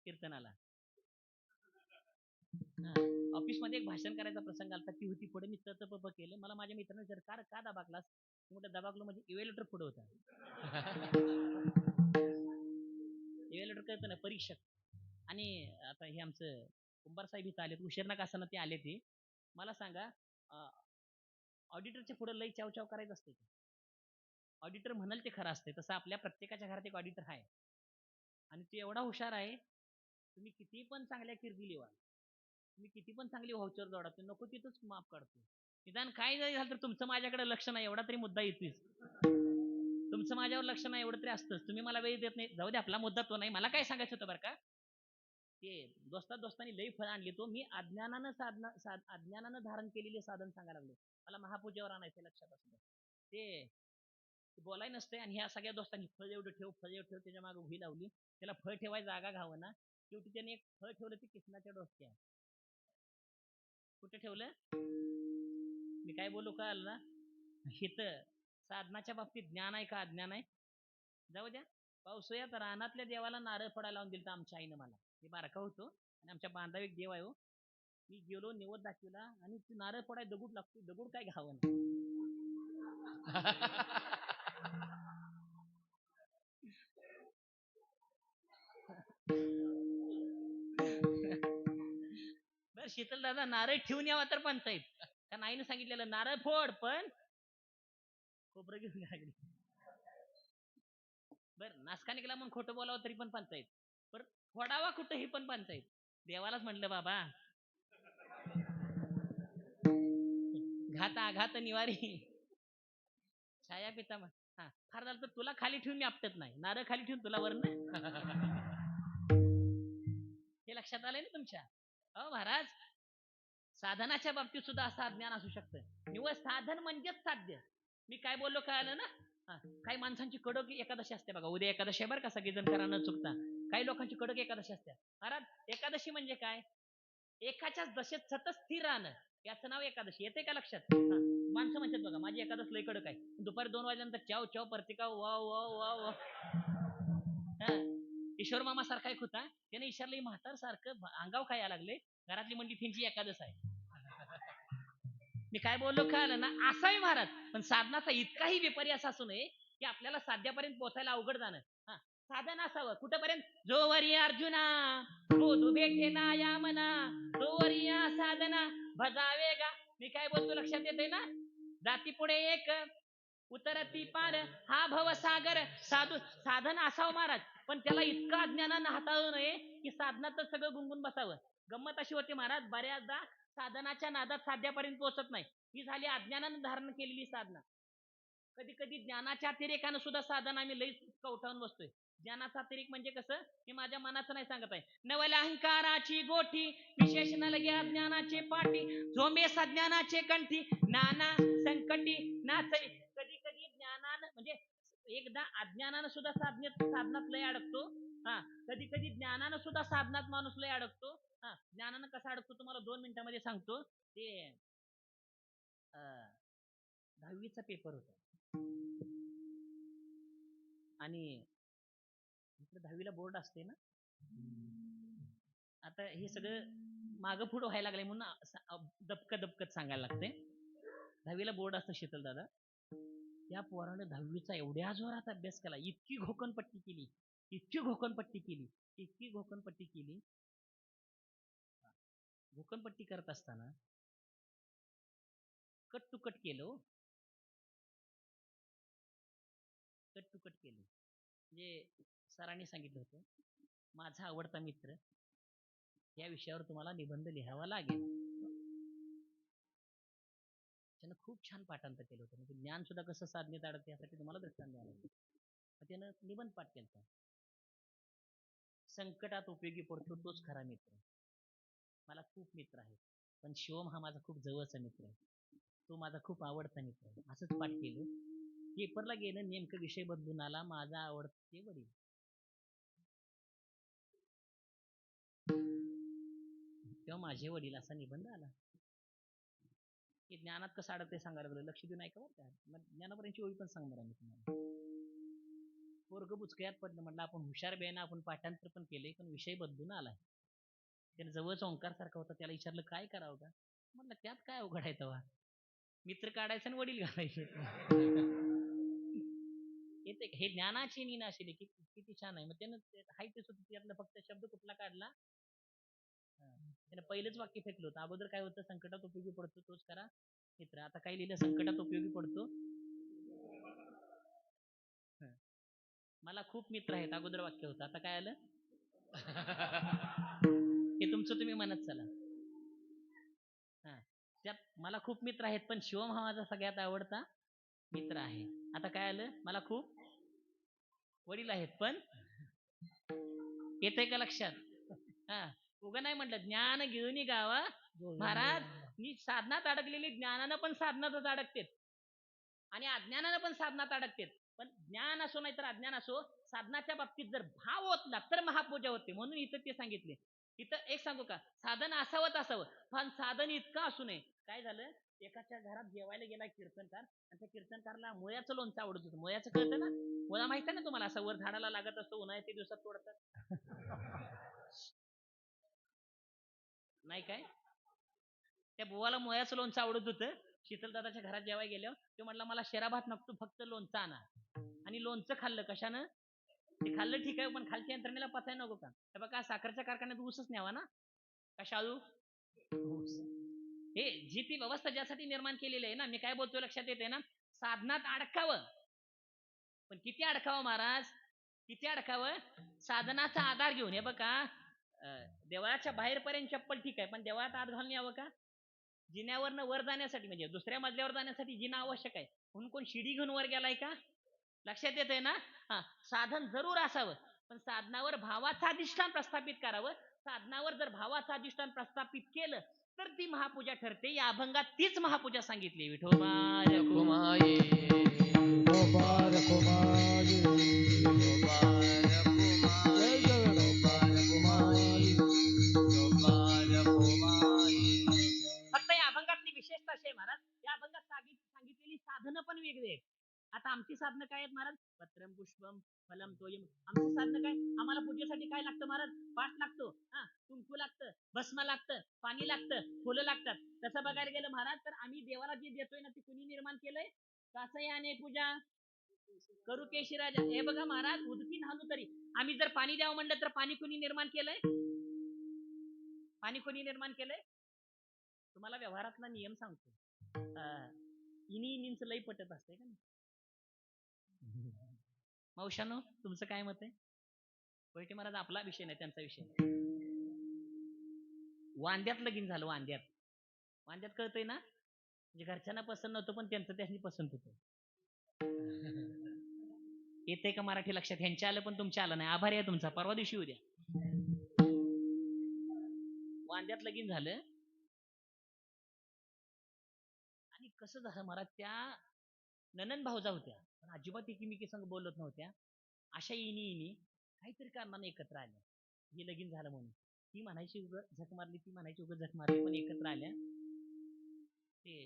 कीर्तनाला? ऑफिस मध्ये एक भाषण करायचा प्रसंग आलता. ती होती पुढे, मी तप केलं. मला माझ्या मित्राने विचारलं, का दबाकलास? मोठं दबाकलो म्हणजे इव्हॅल्युएटर पुढे होता. इव्हॅल्युएटर करतो ना, परीक्षक. आणि आता हे आमचं कुंभार साहेब इथं आले, उशीर नका असताना ते आले. ते मला सांगा, ऑडिटरच्या पुढे लई चाव करायचं असते. ऑडिटर म्हणाल ते खरं असते. तसं आपल्या प्रत्येकाच्या घरात एक ऑडिटर आहे. आणि ते एवढा हुशार आहे, तुम्ही किती पण चांगल्या किरदी लिवा, तुम्ही किती पण चांगली व्हाउचर जोडा, ते नको तिथंच माफ काढतो. निदान काय जरी झालं तर तुमचं माझ्याकडे लक्ष नाही एवढा तरी मुद्दा येतोच. तुमचं माझ्यावर लक्ष नाही एवढं तरी असतंच. तुम्ही मला वेळ देत नाही. जाऊ दे, आपला मुद्दा तो नाही. मला काय सांगायचं होतं बरं का, ते दोस्तानी लई फळ आणली. तो मी अज्ञानानं धारण केलेले साधन सांगायला लागलो. मला महापूजेवर आणायचं, लक्षात असू द्या. ते बोलाय नसते. आणि ह्या सगळ्या दोस्तांनी फळ एवढं ठेव, फळ एवढं ठेव, त्याच्या मागे उभी लावली. त्याला फळ ठेवायची जागा घावं ना. शेवटी त्याने एक फळ ठेवलं, ते किसनाच्या डोसक्या. कुठे ठेवलं? मी काय बोलू का आलं ना, इथं साधनाच्या बाबतीत ज्ञान आहे का अज्ञान आहे? जाऊ द्या. पावसाळ्यात रानातल्या देवाला नारळ फोडायला लावून दिलं आमच्या आईनं मला. मी बारका होतो आणि आमच्या बांधाव एक देव आहे हो. मी गेलो, निवद दाखवला आणि नारळ फोडाय दगड लागतो. दगड काय घावं ना. बर शीतल दादा, नारळ ठेवून यावा तर पंचायत. त्या नाईनं सांगितलेलं नारळ फोड, पण खोबरं घेऊन लागली. बर नासका निघाला म्हणून खोटं बोलावं तरी पण पंचायत. पर फोडावा कुठं ही पण पंचायत. देवालाच म्हटलं बाबा, घात निवारी छाया पिता. हा फार झालं तर तुला खाली ठेवून मी आपटत नाही, नारळ खाली ठेवून तुला वर नाही. हे लक्षात आलंय ना तुमच्या? हो महाराज, साधनाच्या बाबतीत सुद्धा असं अज्ञान असू शकतं. निवड साधन म्हणजेच साध्य. मी काय बोललो कळालं ना? काही माणसांची कडक एकादशी असते बघा. उद्या एकादशी आहे बरं का, सगळेजण करा न चुकता. काही लोकांची कडक एकादशी असते. महाराज, एकादशी म्हणजे काय? एकाच्याच दशेत सतत स्थिर राहणं, याचं नाव एकादशी. येते का लक्षात? माणसं म्हणतात बघा, माझी एकादश लय कडक आहे. दुपारी 2 वाजल्यानंतर चाव चाव प्रतिका वा वा वा वा. ईश्वर मामा सारखा एक होता, त्याने ईश्वरला म्हातार सारखं अंगाव खायला लागले. घरातली म्हणली त्यांची एकादश आहे. मी काय बोललो कळालं ना? असावी महाराज. पण साधनाचा इतकाही विपर्यास असू नये की आपल्याला साध्यापर्यंत पोहोचायला अवघड जाणं. साधन असावं कुठपर्यंत? जोवरी अर्जुना बोधू भेटे ना या मना, जोवरी या साधना भजावे गा. मी काय बोलतो लक्षात येते ना? जाती पुढे एक, उतरती पार, हा भव सागर. साधन असावं महाराज, पण त्याला इतकं अज्ञानानं हाताळू नये की साधनातच सगळं गुंगून बसावं. गंमत अशी होती महाराज, बऱ्याचदा साधनाच्या नादात साध्यापर्यंत पोहोचत नाही. ही झाली अज्ञानानं धारण केलेली साधना. कधी कधी ज्ञानाच्या अतिरेकानं सुद्धा साधना आम्ही लई कवटाळून बसतोय. ज्ञानाचा अतिरेक म्हणजे कसं? मी माझ्या मनाचं नाही सांगत आहे. नवल अहंकाराची गोठी, विशेष न लगे अज्ञानाचे पाठी, झोंबे सज्ञानाचे कंठी, नाना संकटी नाचवी. कधी कधी ज्ञानानं म्हणजे एकदा अज्ञानानं सुद्धा साधनात लय अडकतो. कधी कधी ज्ञानानं सुद्धा साधनात माणूस लय अडकतो. ज्ञानानं कसा अडकतो तुम्हाला 2 मिनिटांमध्ये सांगतो. ते 10वीचा पेपर होता आणि 10वीला बोर्ड असते ना. आता हे सगळं मागं पुढं व्हायला लागलंय म्हणून दबकत सांगायला लागते. 10वीला बोर्ड असतं शीतल दादा. त्या पोराने 10वीचा एवढ्या जोरात अभ्यास केला, इतकी घोकणपट्टी केली. घोकणपट्टी करत असताना कट टू कट केलं. म्हणजे सरांनी सांगितलं होतं, माझा आवडता मित्र या विषयावर तुम्हाला निबंध लिहावा लागेल. त्यानं खूप छान पाठांतर केलं होतं. म्हणजे ज्ञान सुद्धा कसं साधनेत अडकते यासाठी तुम्हाला दृष्टांत द्यावं लागेल. त्यानं निबंध पाठ केला. संकटात उपयोगी पडतो तोच खरा मित्र. मला खूप मित्र आहेत, पण शिवम हा माझा खूप जवळचा मित्र आहे. तो माझा खूप आवडता मित्र आहे. असंच पाठ केलं. पेपरला गेलं, नेमकं विषय बदलून आला, माझा आवडते वडील. तेव्हा माझे वडील असा निबंध आला. की ज्ञानात कसं अडकते सांगायला लागलं. लक्ष देऊन ऐका बरं का. मग ज्ञानापर्यंतची ओळी पण सांगणार आम्ही तुम्हाला. पोरगं बुचकळ्यात पडलं. म्हटलं आपण हुशार बेना, आपण पाठांतर पण केले, पण विषय बदलून आलाय. त्याने जवळच ओंकार सारखा होता. त्याला विचारलं काय करावं का? म्हटलं त्यात काय अवघड आहे तेव्हा, मित्र काढायचं आणि वडील घालायचे. येते हे ज्ञानाची नीन असेल की किती छान आहे. मग त्यानं हाय ते सुद्धा त्यातला फक्त शब्द कुठला काढला. त्यानं पहिलंच वाक्य फेकलं होतं. अगोदर काय होतं? संकटात उपयोगी पडतो तोच करा मित्र. आता काय लिहिलं? संकटात उपयोगी पडतो. मला खूप मित्र आहेत, अगोदर वाक्य होतं. आता काय आलं? हे तुमचं तुम्ही म्हणत चला. त्यात मला खूप मित्र आहेत, पण शिवम हा माझा सगळ्यात आवडता मित्र आहे. आता काय आलं? मला खूप वडील आहेत पण येतंय का लक्षात? हा उगा नाही म्हटलं ज्ञान घेऊन गावा महाराज. मी साधनात अडकलेली ज्ञानानं पण साधनातच अडकतेत आणि अज्ञानानं पण साधनात अडकतेत. पण ज्ञान असो नाही तर अज्ञान असो, साधनाच्या बाबतीत जर भाव होतला तर महापूजा होते. म्हणून इथं ते सांगितले. इथं एक सांगू का, साधन असावंच असावं, पण साधन इतकं असू नये. काय झालं, एकाच्या घरात जेवायला गेला कीर्तनकार आणि त्या कीर्तनकारला मुळ्याचं लोणचं आवडत होतं. मुळ्याचं कळतं ना, मुळा माहिती आहे ना तुम्हाला, असं वर झाडाला लागत असतो, उन्हाळ्याच्या दिवसात तोडतात. नाही काय, त्या बुवाला मुळ्याचं लोणचं आवडत होतं. शीतलदादाच्या घरात जेवायला गेलो, तो म्हटला मला शिरा भात नको, फक्त लोणचं आणा. आणि लोणचं खाल्लं. कशानं ते खाल्लं ठीक आहे, पण खालच्या यंत्रणेला पचाय नको का? हे बघा, साखरच्या कारखान्यात ऊसच न्यावा ना का शाळू. हे जी ती व्यवस्था ज्यासाठी निर्माण केलेली आहे ना, मी काय बोलतोय लक्षात येते ना, साधनात अडकावं. पण किती अडकावं महाराज, किती अडकावं, साधनाचा आधार घेऊन. हे बघा, देवळाच्या बाहेरपर्यंत चप्पल ठीक आहे, पण देवळात आत घालून यावं का? जिन्यावरनं वर जाण्यासाठी, म्हणजे दुसऱ्या मजल्यावर जाण्यासाठी जिना आवश्यक आहे, म्हणून कोण शिडी घेऊन वर गेलाय का? लक्षात येतंय ना. हा, साधन जरूर असावं, पण साधनावर भावाचं अधिष्ठान प्रस्थापित करावं. साधनावर जर भावाचं अधिष्ठान प्रस्थापित केलं तर ती महापूजा ठरते. या अभंगात तीच महापूजा सांगितली. विठोबा रखुमाई विठोबा रखुमाई विठोबा रखुमाई विठोबा रखुमाई विठोबा रखुमाई. फक्त या अभंगातली विशेषता अशी आहे महाराज, या अभंगात सांगितलेली साधनं पण वेगळी आहेत. आता आमची साधनं काय आहेत महाराज? पत्रम पुष्पम फलम तोयम. आमची साधनं काय? आम्हाला पूजेसाठी काय लागतं महाराज? पाठ लागतो, कुंकू लागतं, भस्म लागतं, पाणी लागतं, फुलं लागतात. तसं बघायला गेलं महाराज तर आम्ही देवाला जे देतोय ना, ते कुणी निर्माण केलंय? कासई आणि पूजा करू केशीराजा. हे बघा महाराज, उदकी नाहू तरी आम्ही जर पाणी द्यावं म्हणलं तर पाणी कुणी निर्माण केलंय? पाणी कोणी निर्माण केलंय? तुम्हाला व्यवहारातला नियम सांगतो. इनी इनींच लई पटत असते का नाही? मावशानो, तुमचं काय मत आहे? कोयटे महाराज आपला विषय नाही, त्यांचा विषय. वांद्यात लगीन झालं, वांद्यात कळतंय ना, म्हणजे घरच्यांना पसंत नव्हतं पण त्यांचं त्यांनी पसंत होतं. येते का मराठी लक्षात? ह्यांच्या आलं पण तुमच्या आलं नाही. आभारी आहे तुमचा. परवा दिवशी उद्या वांद्यात लगीन झालं आणि कसं झालं महाराज, त्या ननंद भाऊजा होत्या पण अजिबात एकीमेकी संग बोलत नव्हत्या. अशा इनी काहीतरी कारणाने एकत्र आल्या. हे लगीन झालं म्हणून. ती म्हणायची उग झक मारली, ती म्हणायची उग झक मारली, पण एकत्र आल्या. ते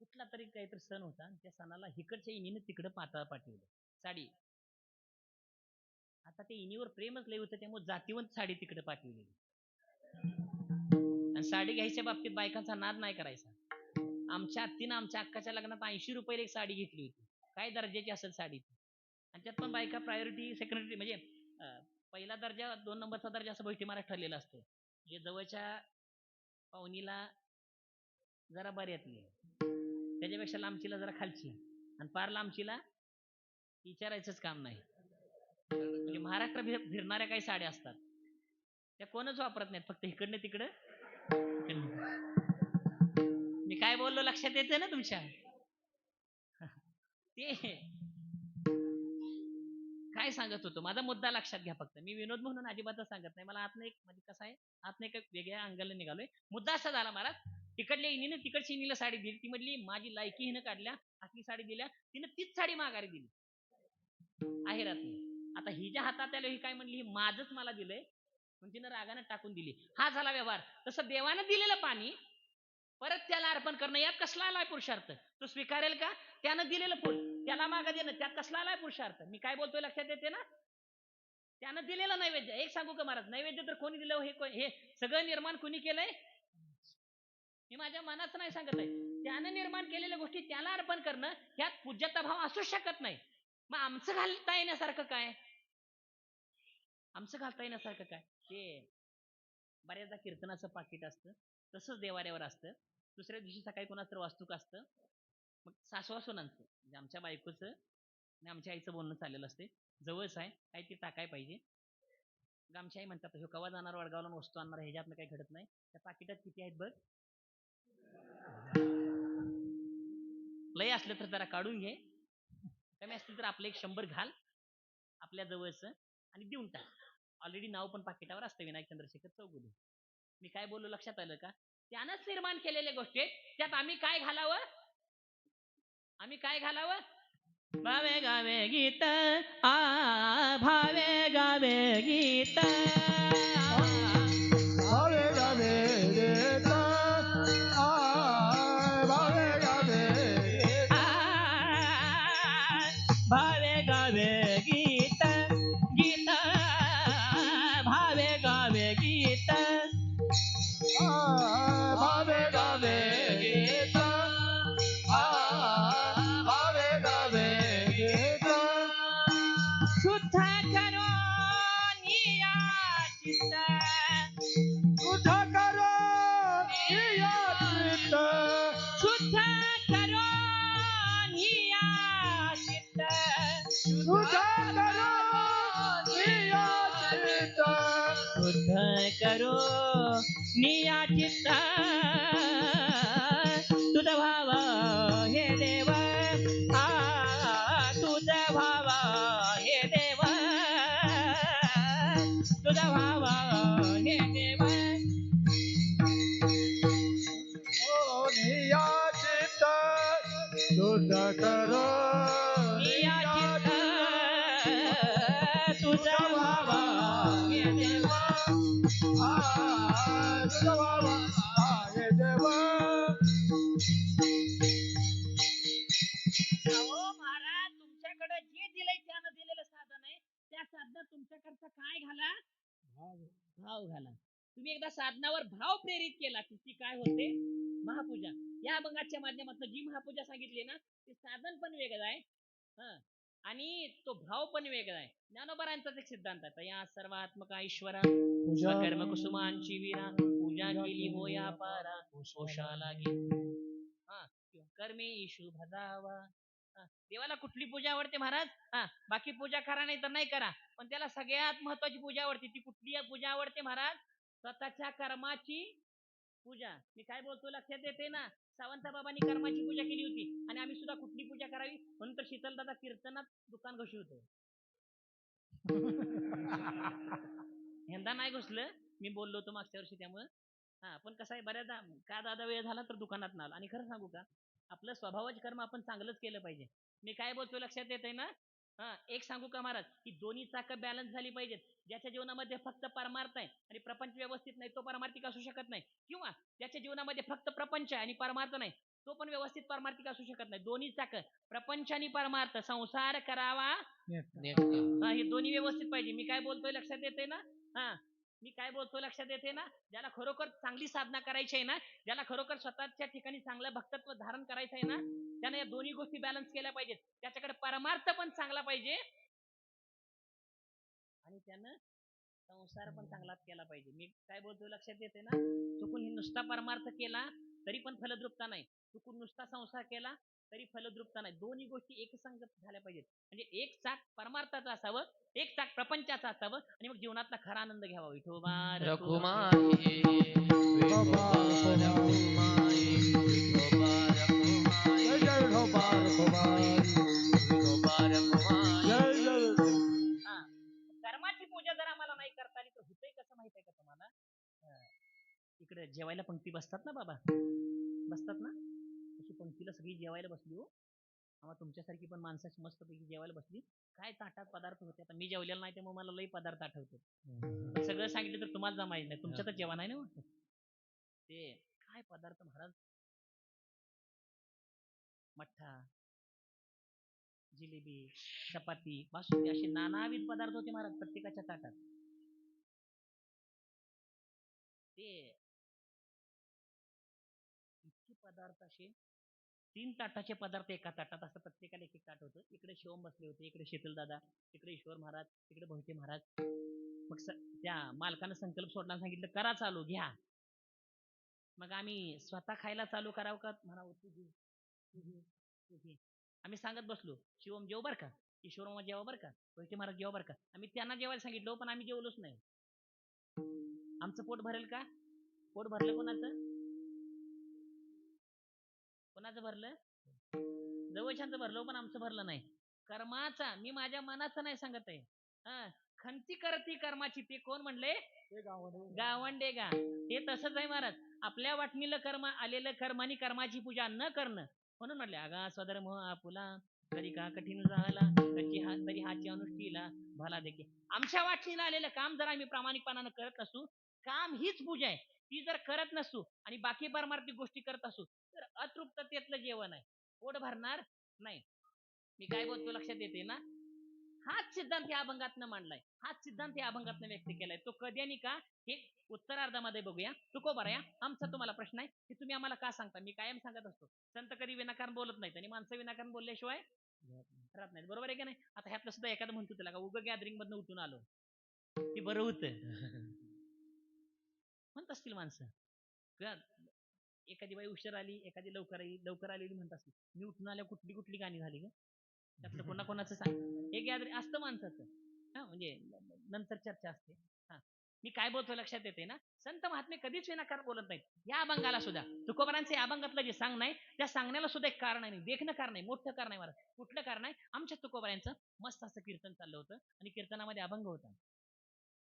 कुठला तरी काहीतरी सण होता, त्या सणाला हिकडच्या इनीनं तिकडं पाताळ पाठवलं साडी. आता त्या इनीवर प्रेमच लय होतं, त्यामुळे जातीवंत साडी तिकडे पाठवली. आणि साडी घ्यायच्या बाबतीत बायकांचा नाद नाही करायचा. आमच्या आत्तीनं आमच्या अक्काच्या लग्नात 80 रुपये एक साडी घेतली होती. काय दर्जाची असेल साडी, आणि त्यात पण बायका प्रायोरिटी सेकंडरी, म्हणजे पहिला दर्जा 2 नंबरचा दर्जा असं बहुतेक मला ठरलेलं असतं. म्हणजे जवळच्या पाहुणीला जरा बऱ्यातली, त्याच्यापेक्षा लांबचीला जरा खालची, आणि पार लांबचीला विचारायचंच काम नाही. म्हणजे महाराष्ट्र फिरणाऱ्या काही साड्या असतात त्या कोणच वापरत नाहीत, फक्त इकडनं तिकडं. मी काय बोललो लक्षात येते ना तुमच्या? ते काय सांगत होतो, माझा मुद्दा लक्षात घ्या फक्त. मी विनोद म्हणून अजिबातच सांगत नाही. मला आतनं एक, म्हणजे कसं आहे, आतनं एक वेगळ्या अंगाला निघालोय. मुद्दा असा झाला महाराज, तिकडल्या इनीनं तिकडची इनीला साडी दिली. ती म्हटली माझी लायकी हिनं काढल्या, असली साडी दिल्या. तिनं तीच साडी माघारी दिली आहेरातली. आता हिच्या हातात आलं, ही काय म्हणली, माझंच मला दिलंय, पण तिनं रागानं टाकून दिली. हा झाला व्यवहार. तसं देवानं दिलेलं पाणी परत त्याला अर्पण करणं, यात कसला आलाय पुरुषार्थ? तो स्वीकारेल का? त्यानं दिलेलं फुल त्याला मागं देणं, त्यात कसला आलाय पुरुषार्थ? मी काय बोलतोय लक्षात येते ना? त्यानं दिलेलं नैवेद्य. एक सांगू का महाराज, नैवेद्य तर कोणी दिलं? हे सगळं निर्माण कोणी केलंय? मी माझ्या मनाचं नाही सांगत आहे. त्यानं निर्माण केलेल्या गोष्टी त्याला अर्पण करणं, ह्यात पूज्यता भाव असूच शकत नाही. मग आमचं घालता येण्यासारखं काय? आमचं घालता येण्यासारखं काय? ते बऱ्याचदा कीर्तनाचं पाकिट असतं, तसंच देवाऱ्यावर असतं. दुसऱ्या दिवशी सकाळी कोणाचं तर वास्तुक असतं. मग सासवासुनांचं, म्हणजे आमच्या बायकोचं आणि आमच्या आईचं बोलणं चाललेलं असते. जवळच आहे, काही ते टाकाय पाहिजे. मग आमची आई म्हणतात, हे कवा जाणार वडगावला, वस्तू आणणार, ह्याच्यातनं काही घडत नाही. त्या पाकिटात किती आहेत बघ, लय असलं तर जरा काढून घे. कमी असतील तर आपलं एक 100 घाल आपल्या जवळचं आणि देऊन टाक. ऑलरेडी नाव पण पाकिटावर असतं विनायक चंद्रशेखर चौगुले. मी काय बोललो लक्षात आलं का? त्यानंच निर्माण केलेल्या गोष्टी आहेत. त्यात आम्ही काय घालावं? आम्ही काय घालावं? भावे गावे गीत भावे गावे गीत भावे गावे गीत भावे गावे गीत भावे गावे गीत गीत भावे गावे गीत भावे गावे गीत भावे गावे गीत शुद्ध करो निया चित्त शुद्ध करो निया चित्त शुद्ध करो निया चित्त शुद्ध करो निया चित्त शुद्ध करो निया चित्त तुझ भाव हे देव तुझ भाव हे देव तुझ भाव हे देव निया चित्त शुद्ध करो निया चित्त तुझ भाव हे देव अहो महाराज तुमच्याकडे जे दिलंय त्यानं दिलेलं साधन आहे त्या साधनात तुमच्याकडचा काय घाला? भाव घाला. तुम्ही एकदा साधनावर भाव प्रेरित केला की ती काय होते? महापूजा. या अभंगाच्या माध्यमातून जी महापूजा सांगितली ना ते साधन पण वेगळं आहे आणि तो भाव पण वेगळा आहे. ज्ञानोबरांचाच एक सिद्धांत आहे. या सर्वात्मका ईश्वरा स्वकर्म कुसुमांची वीरा पूजा केली होया पारा कोशाला गेली कर्मे ईशू भजावा. देवाला कुठली पूजा आवडते महाराज? बाकी पूजा करा नाही तर नाही करा पण त्याला सगळ्यात महत्वाची पूजा आवडते. ती कुठली पूजा आवडते महाराज? स्वतःच्या कर्माची पूजा. मी काय बोलतो लक्षात येते ना? सावंत बाबांनी कर्माची पूजा केली होती आणि आम्ही सुद्धा कुठली पूजा करावी म्हणून तर शीतलदादा कीर्तनात दुकान घोषी होतो. यंदा नाही घुसलं मी बोललो होतो मागच्या वर्षी त्यामुळं. पण कसं आहे बऱ्याचदा का दादा वेळ झाला तर दुकानात ना आला. आणि खरं सांगू का आपलं स्वभावाचे कर्म आपण चांगलंच केलं पाहिजे. मी काय बोलतो लक्षात येते ना? एक सांगू का महाराज की दोन्ही चाकं बॅलन्स झाली पाहिजेत. ज्याच्या जीवनामध्ये फक्त परमार्थ आहे आणि प्रपंच व्यवस्थित नाही तो पारमार्थिक असू शकत नाही. किंवा ज्याच्या जीवनामध्ये फक्त प्रपंच आहे आणि परमार्थ नाही तो पण व्यवस्थित पारमार्थिक असू शकत नाही. दोन्ही चाकं प्रपंच आणि परमार्थ संसार करावा हे दोन्ही व्यवस्थित पाहिजे. मी काय बोलतोय लक्षात येते ना? मी काय बोलतो लक्षात येते ना? ज्याला खरोखर चांगली साधना करायची आहे ना, ज्याला खरोखर स्वतःच्या ठिकाणी चांगलं भक्तत्व धारण करायचं आहे ना, त्याने या दोन्ही गोष्टी बॅलन्स केल्या पाहिजेत. त्याच्याकडे परमार्थ पण चांगला पाहिजे आणि त्यानं संसार पण चांगलाच केला पाहिजे. मी काय बोलतो लक्षात येते ना? चुकून नुसता परमार्थ केला तरी पण फलद्रुपता नाही. चुकून नुसता संसार केला तरी फलद्रुपता नाही. दोन्ही गोष्टी एकसंगत झाल्या पाहिजेत. म्हणजे एक चाक परमार्थाचं असावं, एक चाक प्रपंचाचं असावं आणि मग जीवनातला खरा आनंद घ्यावा. विठोबा रखुमाई विठोबा रखुमाई विठोबा रखुमाई जय विठोबा रखुमाई विठोबा रखुमाई. कर्माची पूजा जर आम्हाला नाही करता आली तर होतंय कसं माहित आहे का तुम्हाला? इकडे जेवायला पंक्ती बसतात ना बाबा, बसतात ना अशी पंक्तीला सगळी जेवायला बसली हो. आम्हाला तुमच्यासारखी पण माणसाची मस्त पैकी जेवायला बसली. काय ताटात पदार्थ होते. आता मी जेवलेला नाही त्यामुळे मला लई पदार्थ आठवतो. पण सगळं सांगितलं तर तुम्हाला जमायचं नाही. तुमच्या तर जेवण आहे ना ते काय पदार्थ महाराज? मठ्ठा, जिलेबी, चपाती, बासुंदी असे नानाविध पदार्थ होते महाराज प्रत्येकाच्या ताटात. ते इतके पदार्थ असे 3 ताटाचे पदार्थ एका ताटात असं प्रत्येकाला एक एक ताट होतं. इकडे शिवम बसले होते, इकडे शीतलदादा, इकडे ईश्वर महाराज, इकडे भोईटे महाराज. मग त्या मालकानं संकल्प सोडला सांगितलं करा चालू घ्या. मग आम्ही स्वतः खायला चालू करावं का म्हणावं तुझी आम्ही सांगत बसलो शिवम जेव बर का, ईश्वर मामा जेवा बर का, भोईटे महाराज जेवा बर का. आम्ही त्यांना जेवायला सांगितलं पण आम्ही जेवलोच नाही. आमचं पोट भरेल का? पोट भरलं कोणाचं? कोणाचं भरलं? जवळच्यांचं भरलं पण आमचं भरलं नाही. कर्माचा, मी माझ्या मनाचं नाही सांगत आहे. हा, खंती करती कर्माची, ते कोण म्हणले? गावंडे गा. हे तसंच आहे महाराज. आपल्या वाटणीला कर्म आलेलं कर्मानी कर्माची पूजा न करणं, म्हणून म्हटले अगा स्वधर्म आपुला तरी का कठीण झाला तरी हाची अनुष्ठीला भला देखील. आमच्या वाटणीला आलेलं काम जर आम्ही प्रामाणिकपणानं करत असू, काम हीच पूजा आहे, ती जर करत नसू आणि बाकी परमार्थिक गोष्टी करत असू तर अतृप्ततेतलं जेवण आहे, पोट भरणार नाही. मी काय बोलतो लक्षात येते ना? हाच सिद्धांत या अभंगातनं मांडलाय, हाच सिद्धांत या अभंगातनं व्यक्त केलाय. तो कधी आणि का हे उत्तरार्धामध्ये बघूया. तुकोबा या आमचा तुम्हाला प्रश्न आहे की तुम्ही आम्हाला का सांगता? मी कायम सांगत असतो, संत कधी विनाकारण बोलत नाहीत आणि माणसं विनाकारण बोलल्याशिवाय राहत नाहीत. बरोबर आहे का नाही? आता ह्यातलं सुद्धा एखादं म्हणतो त्याला का उगं गॅदरिंग मधनं उठून आलो ते बरं होतं म्हणत असतील माणसं. एखादी बाई उशीर आली, एखादी लवकर आलेली म्हणत असतील, मी उठून आल्या कुठली कुठली गाणी झाली ग, त्यातलं कोणाकोणाचं सांग. हे गॅदरिंग असतं माणसाचं. हा, म्हणजे नंतर चर्चा असते. हा, मी काय बोलतो लक्षात येते ना? संत महात्मे कधीच विनाकारण बोलत नाहीत. या अभंगाला सुद्धा तुकोबारांचं या अभंगातलं जे सांग नाही, त्या सांगण्याला सुद्धा एक कारण आहे, देखणं कारण आहे, मोठं कारण आहे. मला कुठलं कारण आहे? आमच्या तुकोबारांचं मस्त असं कीर्तन चाललं होतं आणि कीर्तनामध्ये अभंग होता.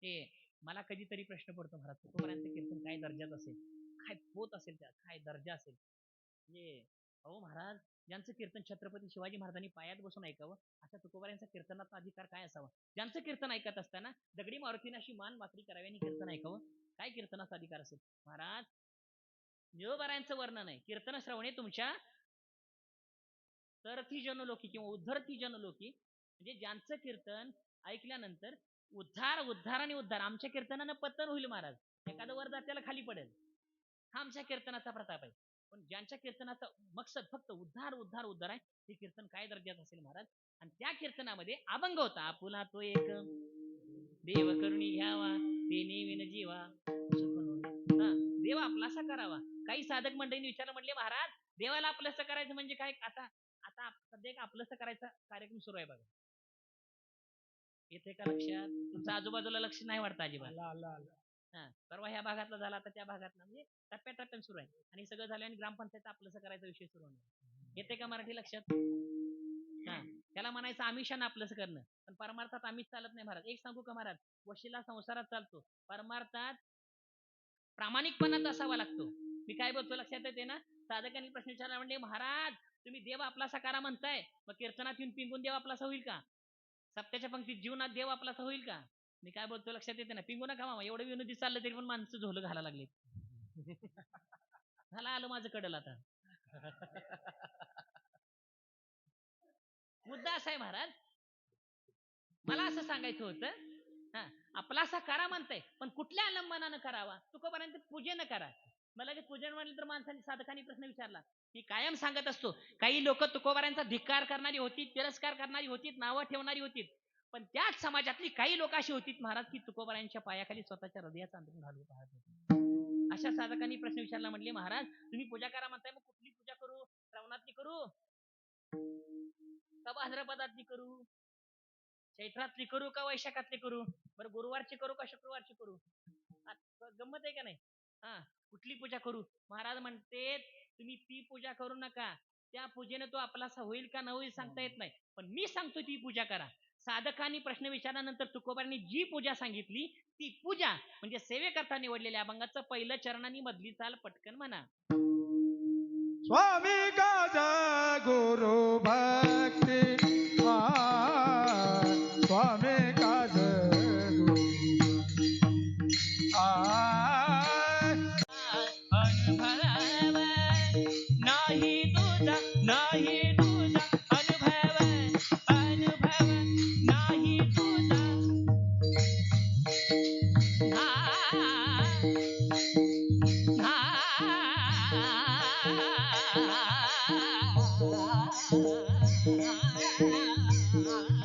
ते मला कधीतरी प्रश्न पडतो, महाराज तुकोबारांचं कीर्तन काय दर्जात असेल, काय पोत असेल, त्यात काय दर्जा असेल. म्हणजे अहो महाराज, ज्यांचं कीर्तन छत्रपती शिवाजी महाराजांनी पायात बसून ऐकावं, अशा तुकोबारांचा कीर्तनाचा अधिकार काय असावा? ज्यांचं कीर्तन ऐकत असताना दगडी मारुतीने अशी मान वाकडी करावी आणि कीर्तन ऐकावं, काय कीर्तनाचा अधिकार असेल? महाराज, देवबारांचं वर्णन आहे, कीर्तन श्रवणे तुमच्या तरती जनलोकी किंवा उद्धरती जनलोकी, म्हणजे ज्यांचं कीर्तन ऐकल्यानंतर उद्धार आणि उद्धार. आमच्या कीर्तनानं पतन होईल महाराज, एखादं वर जात्याला खाली पडेल, हा आमच्या कीर्तनाचा प्रताप आहे. पण ज्यांच्या कीर्तनाचा मकसद फक्त उद्धार आहे, ते कीर्तन काय दर्जात असेल महाराज? आणि त्या कीर्तनामध्ये अभंग होता, आपुला तो एक देव करुणी घ्यावा ते नेविन जीवा देव आपलासा करावा. काही साधक मंडळींनी विचारलं, म्हणले महाराज देवाला आपलंसं करायचं म्हणजे काय? आता सध्या एक आपलंसं करायचा कार्यक्रम सुरू आहे बघा, येते का लक्षात? तुमच्या आजूबाजूला लक्ष नाही वाटतं अजिबात. हा, परवा ह्या भागातला झाला, आता त्या भागातला, म्हणजे टप्प्याटप्प्यानं सुरू आहे. आणि सगळं झालं आणि ग्रामपंचायत आपलंसं करायचा विषय सुरू होणार. येते का मराठी लक्षात? हा, त्याला म्हणायचं आमिषानं आपलंसं करणं, पण परमार्थात आमिष चालत नाही महाराज. एक सांगू का महाराज, वशिला संसारात चालतो, परमार्थात प्रामाणिकपणात असावा लागतो. मी काय बोलतो लक्षात येते ना? साधकांनी प्रश्न विचारला, म्हणजे महाराज तुम्ही देव आपलासा करा म्हणताय, मग कीर्तनात येऊन पिंगून देव आपलासा होईल का? सप्त्याच्या पंक्तीत जीवनात देव आपलासा होईल का? मी काय बोलतो लक्षात येते ना? पिंगू नका मामा, एवढं विनोदी चाललं तरी पण माणसं झोलं घाला लागले. झाला आलं माझं कडल आता. मुद्दा असा आहे महाराज, मला असं सांगायचं होतं, हा, आपलासा करा म्हणताय, पण कुठल्या अवलंबनानं करावा? तुकोबारांचं पूजेनं करा. मला जे पूजन म्हणलं तर माणसांनी साधकांनी प्रश्न विचारला. मी कायम सांगत असतो, काही लोक तुकोबारांचा धिक्कार करणारी होती, तिरस्कार करणारी होती, नावं ठेवणारी होती, पण त्याच समाजातली काही लोक अशी होती महाराज की तुकोबारांच्या पायाखाली स्वतःच्या हृदयाचा अंतरून घालून पाहत होते. अशा साधकांनी प्रश्न विचारला, म्हणले महाराज तुम्ही पूजा करा म्हणताय, मग कुठली पूजा करू? श्रावणातली करू का भाद्रपदातली करू? चैत्रातली करू का वैशाखातली करू? बरं गुरुवारची करू का शुक्रवारची करू? गंमत आहे का नाही? हा, कुठली पूजा करू? महाराज म्हणते तुम्ही ती पूजा करू नका, त्या पूजेने तो आपलासा होईल का न होईल सांगता येत नाही, पण मी सांगतो ती पूजा करा. साधकांनी प्रश्न विचारल्यानंतर तुकोबांनी जी पूजा सांगितली ती पूजा म्हणजे सेवेकरता निवडलेल्या अभंगाचं पहिलं चरणांनी मधली चाल पटकन म्हणा. स्वामी काज गुरु भक्ती, स्वामी काज गुरु अनुभव नाही तुझा, नाही तुझा अनुभव, अनुभव नाही तुझा, अनुभव नाही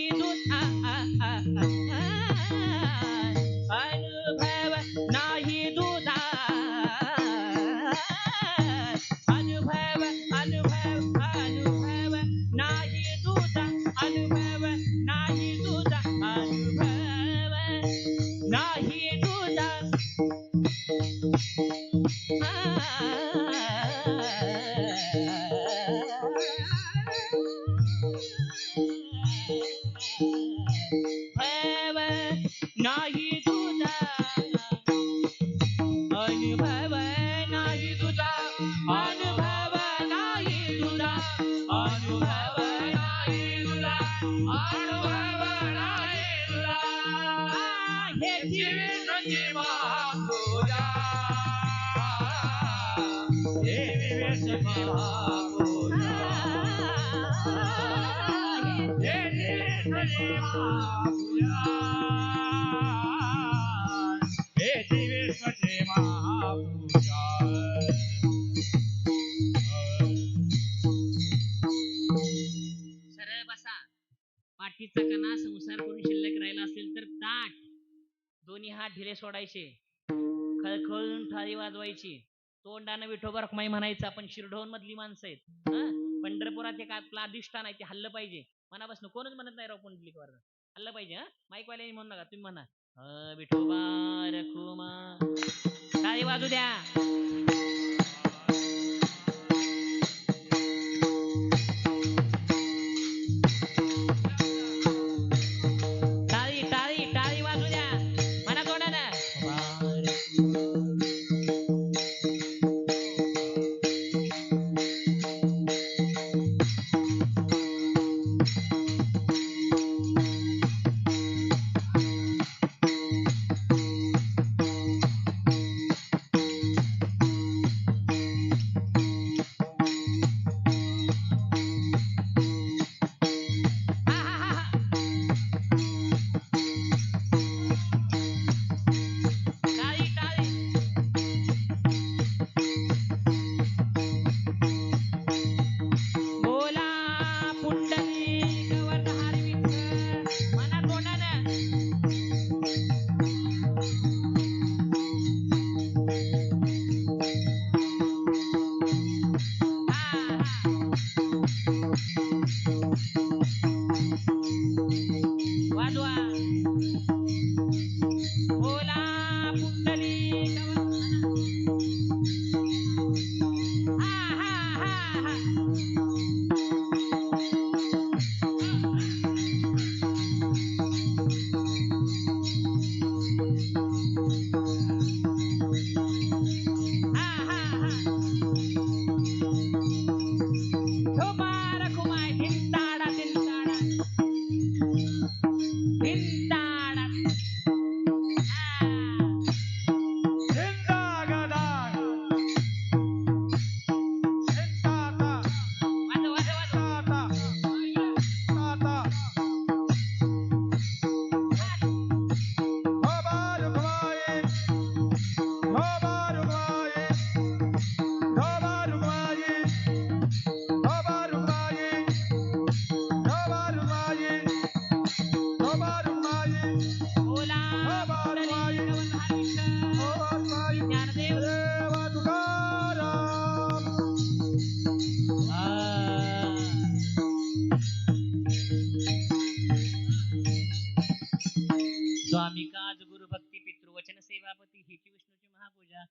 तुझा, अनुभव नाही तुझा, अनुभव अनुभव अनुभव नाही तुझा, अनुभव नाही तुझा, अनुभव नाही तुझा. हे विष्णूची महापूजा देवी विष्णूची महापूजा देवी विष्णूची महापूजा देवी विष्णूची महापूजा सरळ बसा. पाठीचा कणा संसार करून शिल्लक राहिला असेल तर ताट दोन्ही हात ढिले सोडायचे, खळखळून थाळी वाजवायची, तोंडानं विठोबा रखमाई म्हणायचं. आपण शिरढोण मधली माणसं आहेत. पंढरपुरात एक आपलं अधिष्ठान आहे, ते हल्लं पाहिजे मनापासून. कोणच म्हणत नाही राव पुंडलिकवर हल्लं पाहिजे. माईकवाल्याने म्हणू नका, तुम्ही म्हणा विठोबा रखुमा. टाळी वाजू द्या. टाळी टाळी टाळी वाजू द्या. म्हणा तोंडानं. टाळी टाळी. बोला पुंडलिक वरदारी विठ्ठल. म्हणा तोंडानं. वाजवा. बोला पुंडलिक धिंताडा धिंताडा धिंताडा. जिंदागदा जिंदाता वाजव वाजव वाजव. ताता धोबार घुमाए धोबार घुमाए धोबार घुमाए धोबार घुमाए धोबार घुमाए धोबार घुमाए बोला पुंडलिक वरदारी विठ्ठल. धोबार घुमाए ज्ञानदेव. देव तुकाराम स्वामी काज गुरु भक्ती पितृवचन सेवापती हिची विष्णूची महापूजा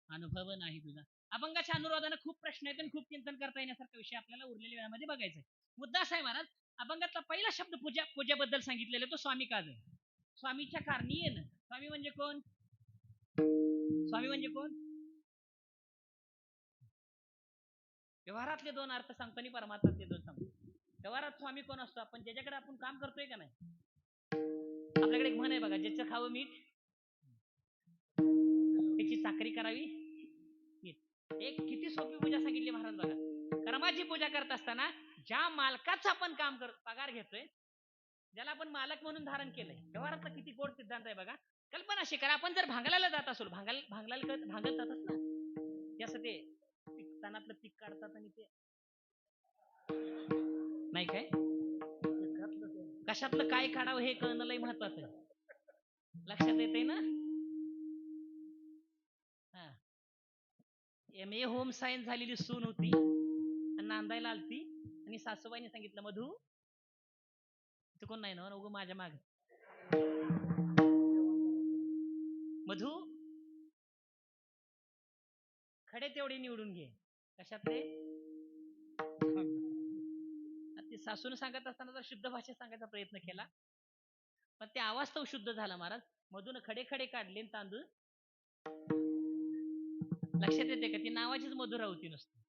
अनुभव नाही तुझा. अभंगाच्या अनुरोधानं खूप प्रश्न आहेत आणि खूप चिंतन करता येण्यासारखा विषय आपल्याला उरलेल्या वेळामध्ये बघायचा आहे. मुद्दा असा आहे महाराज, अभंगातला पहिला शब्द पूजेबद्दल सांगितलेला तो स्वामी काज आहे. स्वामीच्या कारणी येणं. स्वामी म्हणजे कोण? स्वामी म्हणजे कोण? व्यवहारातले दोन अर्थ सांगतो आणि परमार्थातले दोन सांगतो. व्यवहारात स्वामी कोण असतो? आपण ज्याच्याकडे आपण काम करतोय का नाही. आपल्याकडे एक म्हण आहे बघा, ज्याचं खावं मीठ त्याची चाकरी करावी नीट. एक किती सोपी पूजा सांगितली महाराज बघा. कर्माची पूजा करत असताना ज्या मालकाचं आपण काम करतो, पगार घेतोय, ज्याला आपण मालक म्हणून धारण केलंय, व्यवहारातला किती गोड सिद्धांत आहे बघा. कल्पना अशी करा, आपण जर भांगलाला जात असो, भांगलाला भांगल जातात ना, ते असं ते तणातलं पीक काढतात आणि ते नाही काय कशातलं काय काढावं हे कळणं लय महत्वाचं आहे. लक्षात येते ना. MA होम सायन्स झालेली सून होती आणि नांदायला आलती आणि सासूबाईने सांगितलं, मधू तिथं कोण नाही ना उगं माझ्या माग, मधू खडे तेवढे निवडून घे. कशातले? ते सासून सांगत असताना जर शुद्ध भाषेत सांगायचा प्रयत्न केला, पण ते आवाज तो शुद्ध झाला महाराज. मधून खडे खडे काढले तांदूळ. लक्षात येते का? ती नावाचीच मधुरा होती नुसती.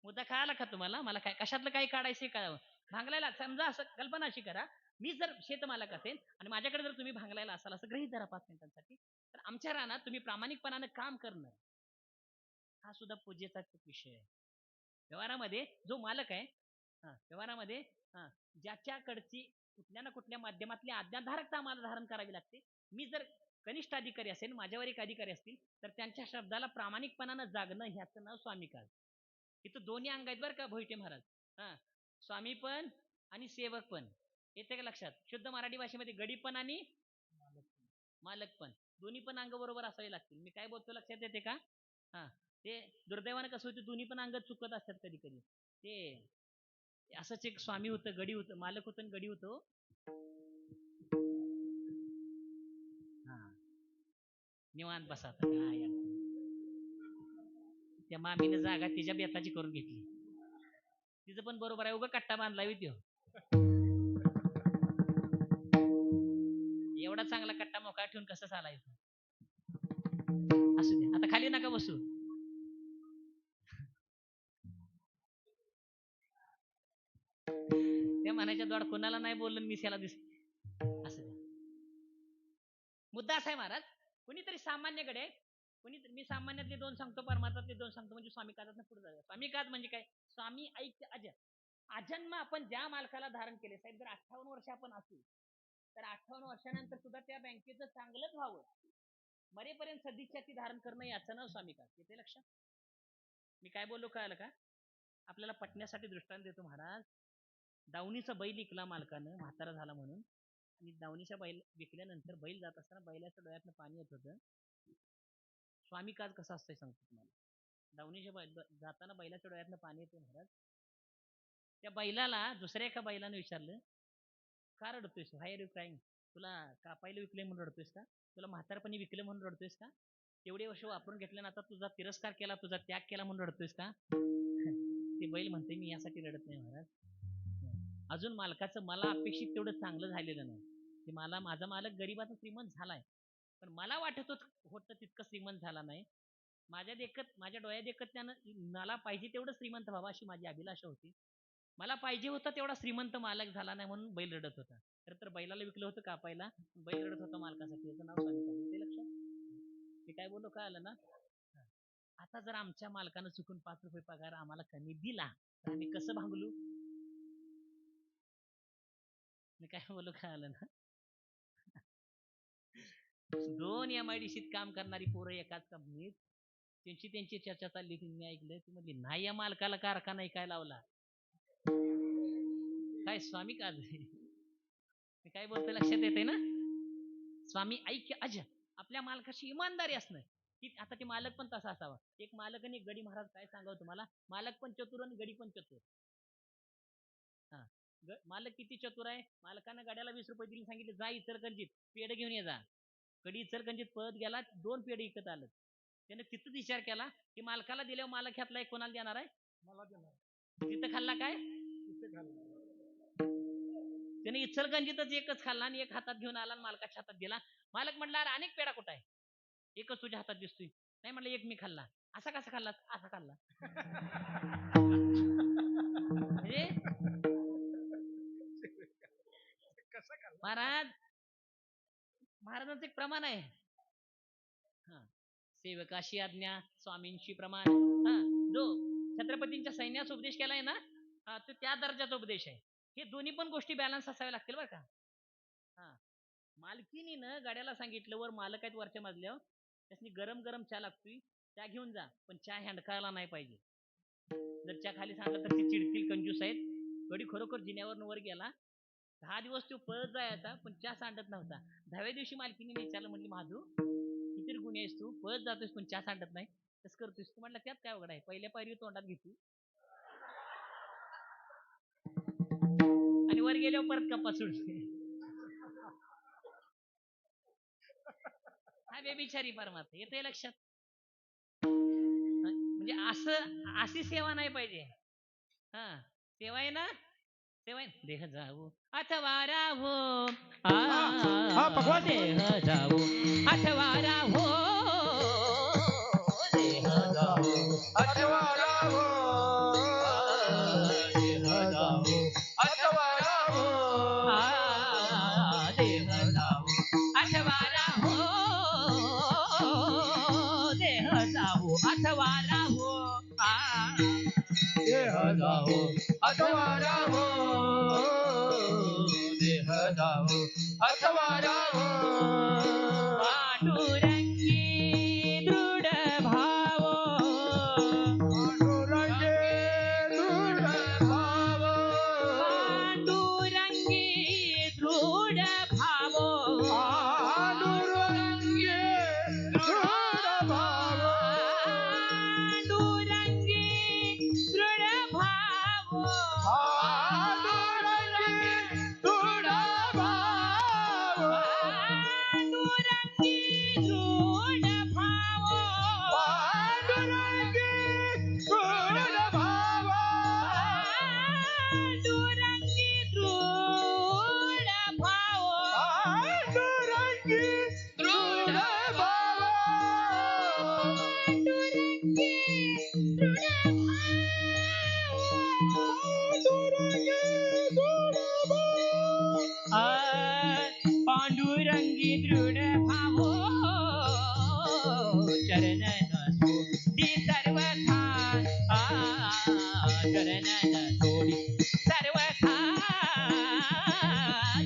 मुद्दा कळाला का तुम्हाला? मला काय कशातलं काही काढायचं कळावं. भांगलायला समजा असं कल्पना अशी करा, मी जर शेतमालक असेल आणि माझ्याकडे जर तुम्ही भांगलायला असाल असं गृहीत धरा 5 मिनिटांसाठी, तर आमच्या रानात तुम्ही प्रामाणिकपणानं काम करणं हा सुद्धा पूजेचा विषय आहे. व्यवहारामध्ये जो मालक आहे, व्यवहारामध्ये ज्याच्याकडची कुठल्या ना कुठल्या माध्यमातली आज्ञाधारकता आम्हाला धारण करावी लागते. मी जर कनिष्ठ अधिकारी असेल, माझ्यावर एक अधिकारी असतील, तर त्यांच्या शब्दाला प्रामाणिकपणानं जागणं ह्याचं नाव स्वामिकाज. इथं दोन्ही अंग आहेत बरं का भोईटे महाराज. स्वामी पण आणि सेवक पण. येते का लक्षात? शुद्ध मराठी भाषेमध्ये गडी पण आणि मालक पण दोन्ही पण अंग बरोबर असावे लागतील. मी काय बोलतो लक्षात येते का? ते दुर्दैवानं कसं होतं, दोन्ही पण अंग चुकत असतात कधी कधी. ते असंच एक स्वामी होतं, गडी होतं, मालक होतं आणि गडी होतं. निवांत बसा. त्या मामीने जागा तिच्या बेताची करून घेतली. तिचं पण बरोबर आहे, उगा कट्टा बांधला त्यो. एवढा चांगला कट्टा मोकळा ठेवून कसं चालायचं? असू दे, आता खाली नका बसू. त्या म्हणायच्या दोड कोणाला नाही बोललं मी त्याला दिसते. असं मुद्दा असा आहे महाराज, कोणीतरी सामान्यकडे कोणीतरी, मी सामान्यातले 2 सांगतो, परमार्थातले 2 सांगतो, म्हणजे स्वामी काजात पुढे जाऊया. स्वामी काज म्हणजे काय? स्वामी ऐक्य अजन. अजन्म आपण ज्या मालकाला धारण केले, साहेब जर 58 वर्ष आपण असू, तर 58 वर्षानंतर सुद्धा त्या बँकेचं चांगलंच व्हावं, मरेपर्यंत सदिच्छा धारण करणं याचं नाव स्वामी काज. येते लक्षात? मी काय बोललो कळालं का? आपल्याला पटण्यासाठी दृष्टांत देतो महाराज. दावणीचा बैल विकला मालकानं, म्हातारा झाला म्हणून, आणि दावणीच्या बैल विकल्यानंतर बैल जात असताना बैलाच्या डोळ्यातनं पाणी येत होतं. स्वामी काज कसा असतंय सांगतो तुम्हाला. दावणीच्या जाताना बैलाच्या डोळ्यातनं पाणी येते महाराज. त्या बैलाला दुसऱ्या एका बैलानं विचारलं, का रडतोयस? व्हाय आर यू क्राईंग? तुला कापायला विकलंय म्हणून रडतोयस का? तुला म्हातारपणी विकलं म्हणून रडतोयस का? तेवढे वर्ष वापरून घेतलं ना, आता तुझा तिरस्कार केला, तुझा त्याग केला म्हणून रडतोयस का? ते बैल म्हणते, मी यासाठी रडत नाही महाराज. अजून मालकाचं मला अपेक्षित तेवढं चांगलं झालेलं नाही. ते माझा मालक गरीबाचा श्रीमंत झालाय, पण मला वाटत होतं तितकं श्रीमंत झाला नाही. माझ्या डोळ्यात देखत त्यानं मला पाहिजे तेवढं श्रीमंत व्हावं अशी माझी अभिलाषा होती. मला पाहिजे होता तेवढा श्रीमंत मालक झाला नाही म्हणून बैल रडत होता. खरं तर बैलाला विकलं होतं कापायला, बैल रडत होता मालकासाठी. याचं नाव सांगितलं ते लक्षात. मी काय बोललो कळालं ना? आता जर आमच्या मालकानं चुकून 5 रुपये पगार आम्हाला कमी दिला, तर आम्ही कसं भांगलू? मी काय बोललो कळालं ना? 2 MIDCत काम करणारी पोरं एकाच कंपनीत, त्यांची चर्चा चालली होती. मी ऐकलं, ती म्हणली नाही या मालकाला कारखाना काय लावला. काय स्वामी काज? मी काय बोलतोय लक्षात येते ना? स्वामी ऐक्य अज. आपल्या मालकाची इमानदारी असणं. आता ते मालक पण तसा असावा. एक मालक आणि गडी महाराज काय सांगावं तुम्हाला, मालक पण चतुर आणि गडी पण चतुर. मालक किती चतुर आहे, मालकानं गाड्याला 20 रुपये दिले, सांगितले जा इचलकरंजीत पेढ घेऊन ये जा. गडी इचलकरंजीत पळत गेला, 2 पेढ विकत आलं. त्याने तिथंच विचार केला की मालकाला दिल्यावर मालक ह्यातला एक कोणाला देणार आहे? मला देणार. तिथं खाल्ला काय? तिथं खाल्ला. त्याने इचलकरंजीतच एकच खाल्ला आणि एक हातात घेऊन आला आणि मालकाच्या हातात दिला. मालक म्हटला अरे अनेक पेढा कुठं आहे? एकच तुझ्या हातात दिसतोय. नाही म्हटलं एक मी खाल्ला. असा कसा खाल्ला? असा खाल्ला. महाराजांचं एक प्रमाण आहे. सेवकाशी आज्ञा, स्वामींशी प्रमाण. जो छत्रपतींच्या सैन्याचा उपदेश केलाय ना, तो त्या दर्जाचा उपदेश आहे. हे दोन्ही पण गोष्टी बॅलन्स असाव्या लागतील बरं का. मालकीनीनं गाड्याला सांगितलं, वर मालक आहेत वरच्या मजल्यावर, त्यासनी गरम गरम चहा लागतोय, चहा घेऊन जा, पण चहा हँडकायला नाही पाहिजे. जर चहा खाली सांगत तर ते चिडतील, कंजूस आहेत. गडी खरोखर जिन्यावर वर गेला. 10 दिवस तो पळत जायचा, पण चहा सांडत नव्हता. 10व्या दिवशी मालकीने विचारलं, म्हणली माधू किती गुन्हे आहेस तू, पळत जातोयस पण चहा सांडत नाही, कसं करतोयस तू? म्हटलं त्यात काय अवघड आहे, पहिल्या पायरी तोंडात घेतो आणि वर गेल्यावर परत कप्पा सुटते. हा बेबिचारी परमात्मा. येते लक्षात? म्हणजे अशी सेवा नाही पाहिजे. सेवा आहे ना, सेवा देह जाऊ अथवा राहो, देह जाऊ अथवा राहो, देह जाऊ अथवा राहो, देह जाऊ अथवा राहो, अथवा राहो देह जाओ अथवा राहो देह जाओ अथवा राहो पांडुरंगी दृढ भाव पांडुरंगे दृढ भाव पांडुरंगी दृढ भाव पांडुरंगे दृढ भाव पांडुरंगी दृढ भाव पांडुरंगे दृढ भाव पांडुरंगी दृढ भाव पांडुरंगे दृढ भाव पांडुरंगी दृढ भाव पांडुरंगी दृढ भाव पांडुरंगी दृढ पांडुरंगे दृढ भाव पांडुरंगी दृढ भाव चरण सोडी सर्वथा चरण सोडी सर्वथा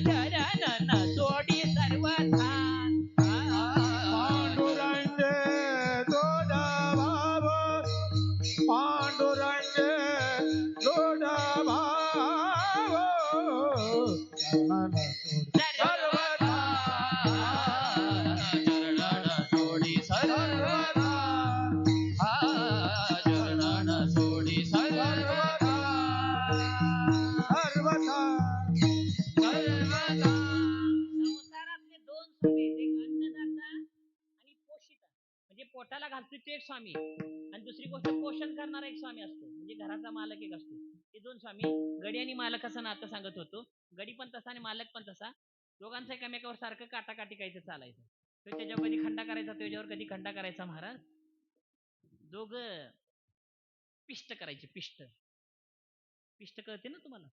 चरण सोडी सर्वथा पांडुरंगे दृढ भाव पांडुरंगे दृढ भाव सर्वथा चरण सोडी सर्वथा चरण सोडी सर्वथा सर्वथा सर्वथा संसारातले दोन स्वामी आहेत, एक अन्नदाता आणि पोषिता. म्हणजे पोटाला घालतो ते एक स्वामी आणि दुसरी गोष्ट पोषण करणारा एक स्वामी असतो, म्हणजे घराचा मालक एक असतो. हे दोन स्वामी, गडी आणि मालकाचं नातं सांगत होतो. गडी पण तसा आणि मालक पण तसा, दोघांचं एकमेकावर सारखं काटाकाटी काहीच चालायचं. तो त्याच्यावर कधी खंडा करायचा, तो त्याच्यावर कधी खंडा करायचा. महाराज दोघ पिष्ट करायचे. पिष्ट पिष्ट कळते ना तुम्हाला?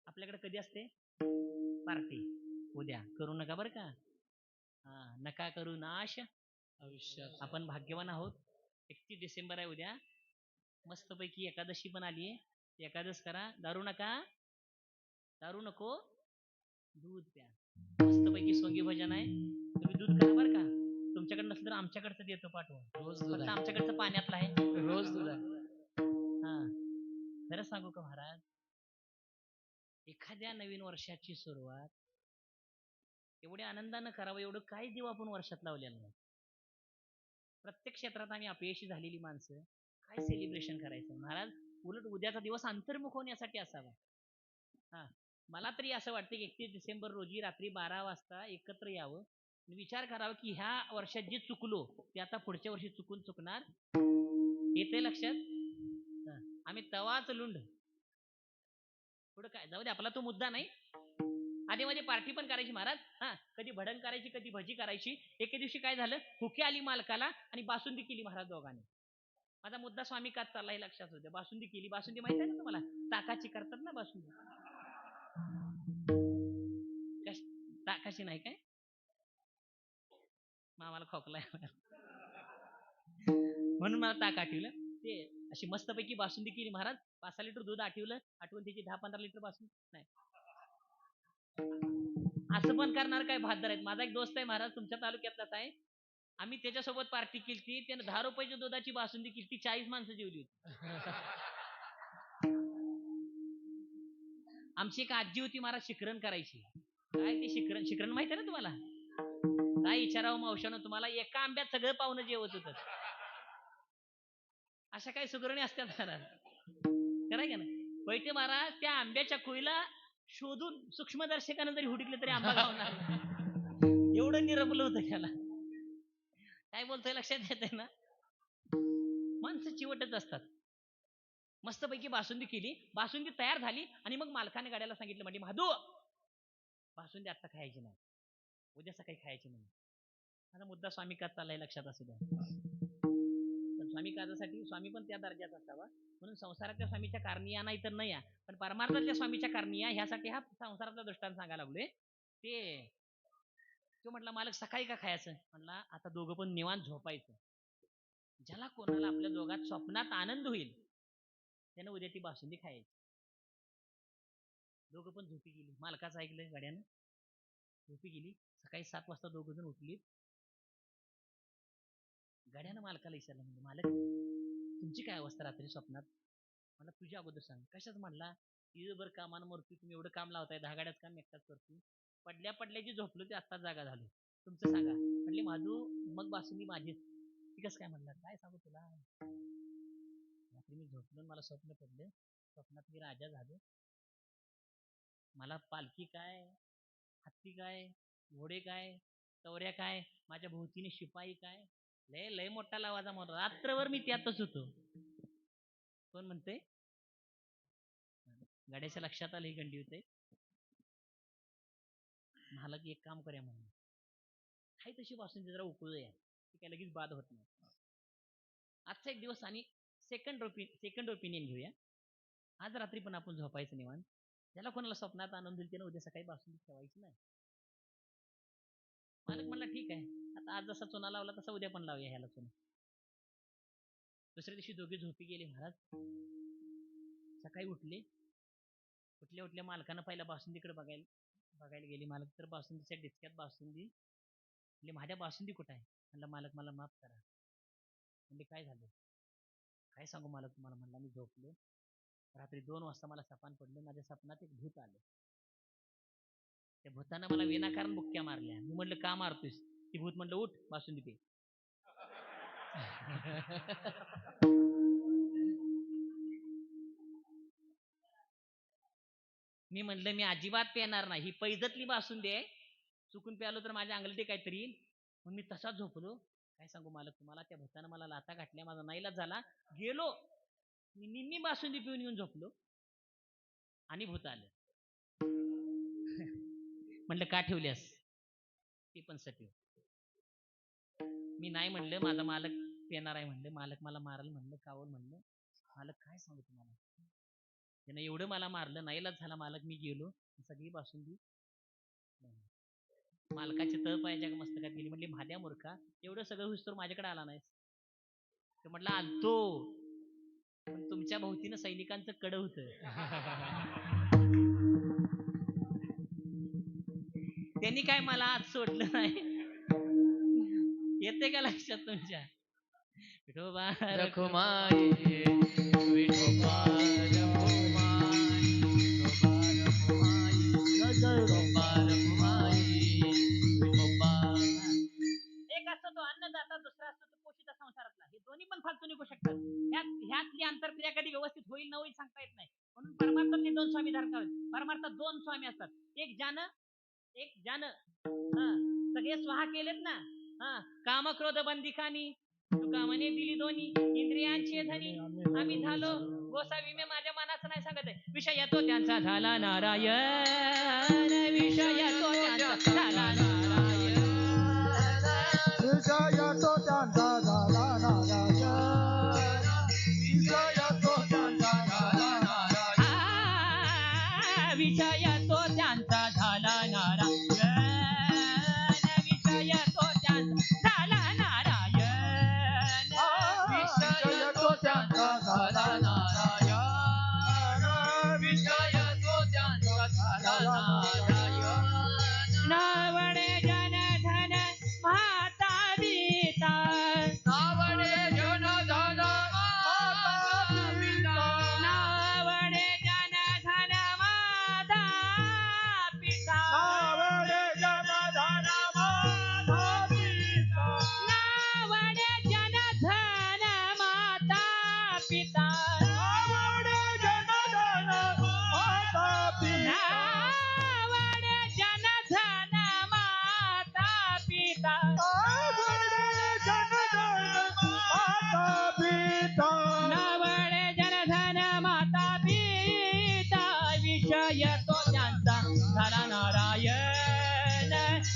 आपल्याकडे कधी असते पार्टी? उद्या करू नका बरं का. हा, नका करू नाश आयुष्यात. आपण भाग्यवान आहोत. 31 डिसेंबर आहे उद्या. मस्तपैकी एकादशी पण आली आहे. एकादश करा. दारू नका, दारू नको, दूध प्या. मस्तपैकी सोंगी भजन आहे. तुम्ही दूध करा बरं का. तुमच्याकडे नसलं तर आमच्याकडचं देतो पाठवून. रोज फक्त आमच्याकडचं पाण्यातलं आहे. रोज दूध आहे. हा, खरं सांगू का महाराज, एखाद्या नवीन वर्षाची सुरुवात एवढ्या आनंदानं करावं, एवढं काय देऊ आपण वर्षात लावलेलं नाही. प्रत्येक क्षेत्रात आम्ही अपयशी झालेली माणसं काय सेलिब्रेशन करायचं महाराज? उलट उद्याचा दिवस अंतर्मुख होण्यासाठी असावा. हा, मला तरी असं वाटतं की 31 डिसेंबर रोजी रात्री 12 वाजता एकत्र यावं आणि विचार करावा की ह्या वर्षात जे चुकलो ते आता पुढच्या वर्षी चुकणार. येते लक्षात? हा, आम्ही तवाच लुंड. पुढं काय जाऊ दे, आपला तो मुद्दा नाही. आधी मध्ये पार्टी पण करायची महाराज. हा, कधी भडंग करायची, कधी भजी करायची. एके दिवशी काय झालं, हुकी आली मालकाला आणि बासुंदी केली महाराज दोघांनी. माझा मुद्दा स्वामी का चालला हे लक्षात होते. बासुंदी केली. बासुंदी माहिती आहे ना तुम्हाला? ताकाची करतात ना बासुंदी. ताकाची नाही काय? आम्हाला खोकलाय म्हणून मला ताक आठवलं. ते अशी मस्तपैकी बासुंदी केली महाराज. 5-6 लिटर दूध आठवलं, आठवून त्याची 10-15 लिटर बासुंदी नाही. असं पण करणार काय बहादर आहेत. माझा एक दोस्त आहे महाराज, तुमच्या तालुक्यातलाच आहे. आम्ही त्याच्यासोबत पार्टी केली. त्याने 10 रुपयाची दुधाची बासुंदी केली. 40 माणसं जेवली होती. आमची एक आजी होती महाराज, शिकरण करायची. काय ते शिकरण माहिती आहे ना तुम्हाला? काय विचारावं मावशानं तुम्हाला, एका आंब्यात सगळं पाहुणं जेवत होतं. अशा काही सुगरणी असतात महाराज, कराय का ना? पैठे महाराज त्या आंब्याच्या खोईला शोधून सूक्ष्मदर्शकानं जरी हुडकले तरी आंबा गावणार. एवढं निरपलं होतं त्याला. काय बोलतोय लक्षात येते ना? माणसं चिवटच असतात. मस्तपैकी बासुंदी केली. बासुंदी तयार झाली आणि मग मालकाने गाड्याला सांगितलं, म्हणजे महादू बासुंदी आता खायची नाही, उद्या सकाळी खायची नाही. माझा मुद्दा स्वामी का चाललाय लक्षात असू द्या. पण स्वामी काजासाठी स्वामी पण त्या दर्जाचा असावा. म्हणून संसारातल्या स्वामीच्या कारणी या, नाही तर नाही या, पण परमार्थातल्या स्वामीच्या कारणी या, ह्यासाठी हा संसारातला दृष्टांत सांगायला लागलोय. तो म्हटला, मालक सकाळी का खायचं? म्हणला आता दोघं पण निवांत झोपायचं. ज्याला कोणाला आपल्या दोघात स्वप्नात आनंद होईल त्यानं उद्या ती बासुंदी खायची. दोघं पण झोपी गेली. मालकाचं ऐकलं गाड्यानं, झोपी गेली. सकाळी 7 वाजता दोघं जण उठली. गाड्यानं मालकाला विचारलं, म्हणजे मालक तुमची काय अवस्था रात्री स्वप्नात? मला तुझ्या अगोदर सांग. कशाच म्हणला, दिवसभर कामानं मरतोय, तुम्ही एवढं काम लावताय, 10 गाड्याच काम एकटाच करतोय, पडल्याची झोपलो ते आत्ताच जागा झालो, तुमचं सांगा. म्हणले माझू मग बासुंदी माझीच. ती कसं काय म्हणला, काय सांगू तुला, रात्री मी झोपलो मला स्वप्न पडलं, स्वप्नात मी राजा झालो, मला पालखी काय, हत्ती काय, घोडे काय, तवऱ्या काय, माझ्या भोवतीने शिपाई काय, लय लय मोठा लावाजा मोठा, रात्रभर मी त्यातच होतो. कोण म्हणते, गाड्याच्या लक्षात आलं ही गंडी होते. मालक एक काम करूया म्हणून, काही तशी बासुंदी जरा उकळूया, ती काय लगेच बाद होत नाही. आजचा एक दिवस आणि सेकंड ओपिनियन घेऊया. आज रात्री पण आपण झोपायचं निवांत. ज्याला कोणाला स्वप्नात आनंद होईल त्यानं उद्या सकाळी बासुंदी ठेवायची नाही. मालक म्हणला ठीक आहे, आता आज जसा चुना लावला तसा उद्या पण लावूया ह्याला चुना. दुसऱ्या दिवशी दोघे झोपी गेले. महाराज सकाळी उठल्या मालकानं पहिला बासुंदीकडे बघायला गेली. मालक तर बासुंदीच्या डिचक्यात बासुंदी. म्हणजे माझ्या बासुंदी कुठं आहे? म्हणलं मालक मला माफ करा. म्हणजे काय झालं? काय सांगू मालक तुम्हाला. म्हणला मी झोपलो, रात्री 2 वाजता मला सपान पडलं, माझ्या सपनात एक भूत आलं. त्या भूतानं मला विनाकारण बुक्क्या मारल्या. मी म्हटलं का मारतोयस? ती भूत म्हटलं उठ बासुंदी पे. मी म्हणलं मी अजिबात पेणार नाही, ही पैजतली बासुंदी आहे, चुकून प्यालो तर माझ्या अंगलटी काहीतरी येईल. मग मी तसाच झोपलो. काय सांगू मालक तुम्हाला, त्या भूतानं मला लाथा घातल्या, माझा नाईलाज झाला, गेलो मी निम्मी बासुंदी पिऊन येऊन झोपलो आणि भूत आलं. म्हणलं का ठेवल्यास? ती पण सटीव. मी नाही म्हणलं, माझा मालक पेणार आहे म्हणलं, मालक मला मारल म्हणलं, कावल म्हणलं. मालक काय सांगू तुम्हाला, त्यानं एवढं मला मारलं, नाईलाज झाला मालक, मी गेलो, सगळी बासुंदी मालकाची तळ पायाच्या मस्तकात गेली. म्हणली भाद्या मूर्खा, एवढं सगळं होईस तर माझ्याकडे आला नाहीस? तर म्हटलं आलतो, पण तुमच्या भोवतीनं सैनिकांचं कड होतं. त्यांनी काय मला आज सोडलं नाही. येते का लक्षात तुमच्या? विठोबा रखुमाई विठोबा रखुमाई विठोबा रखुमाई विठोबा. एक असतो तो अन्नदाता, दुसरा असतो तो पोषिता संसारातला. हे दोन्ही पण फालतू निघू शकतात. ह्यातली आंतरक्रिया कधी व्यवस्थित होईल न होईल सांगता येत नाही. म्हणून परमार्थातले 2 स्वामी धरतात. परमार्थात 2 स्वामी असतात, एक ज्यानं सगळे स्वाहा केलेत ना, काम क्रोध बंदिखानी, तुका म्हणे दिली दोन्ही इंद्रियांची धनी, आम्ही झालो गोसावी. मी माझ्या मनाचं नाही सांगत आहे. विषय तो त्यांचा झाला नारायण, विषय तो त्यांचा झाला नारायण, विषय तो त्यांचा झाला नारायण, विषय तो त्यांचा झाला नारायण, विषय तो त्यांचा झाला नारायण, विषय तो त्यांचा झाला नारायण, विषय तो त्यांचा झाला नारायण, विषय तो त्यांचा झाला नारायण. नावडे जन धन माता पिता, नावडे जन धन माता पिता, नावडे जन धन माता पिता, नावडे जन धन माता पिता, नावडे जन धन माता पिता, नावडे जन धन माता पिता, नावडे जन धन माता पिता, नावडे जन धन माता पिता, नावडे जन धन माता पिता, विषय तो त्यांचा झाला नारायण,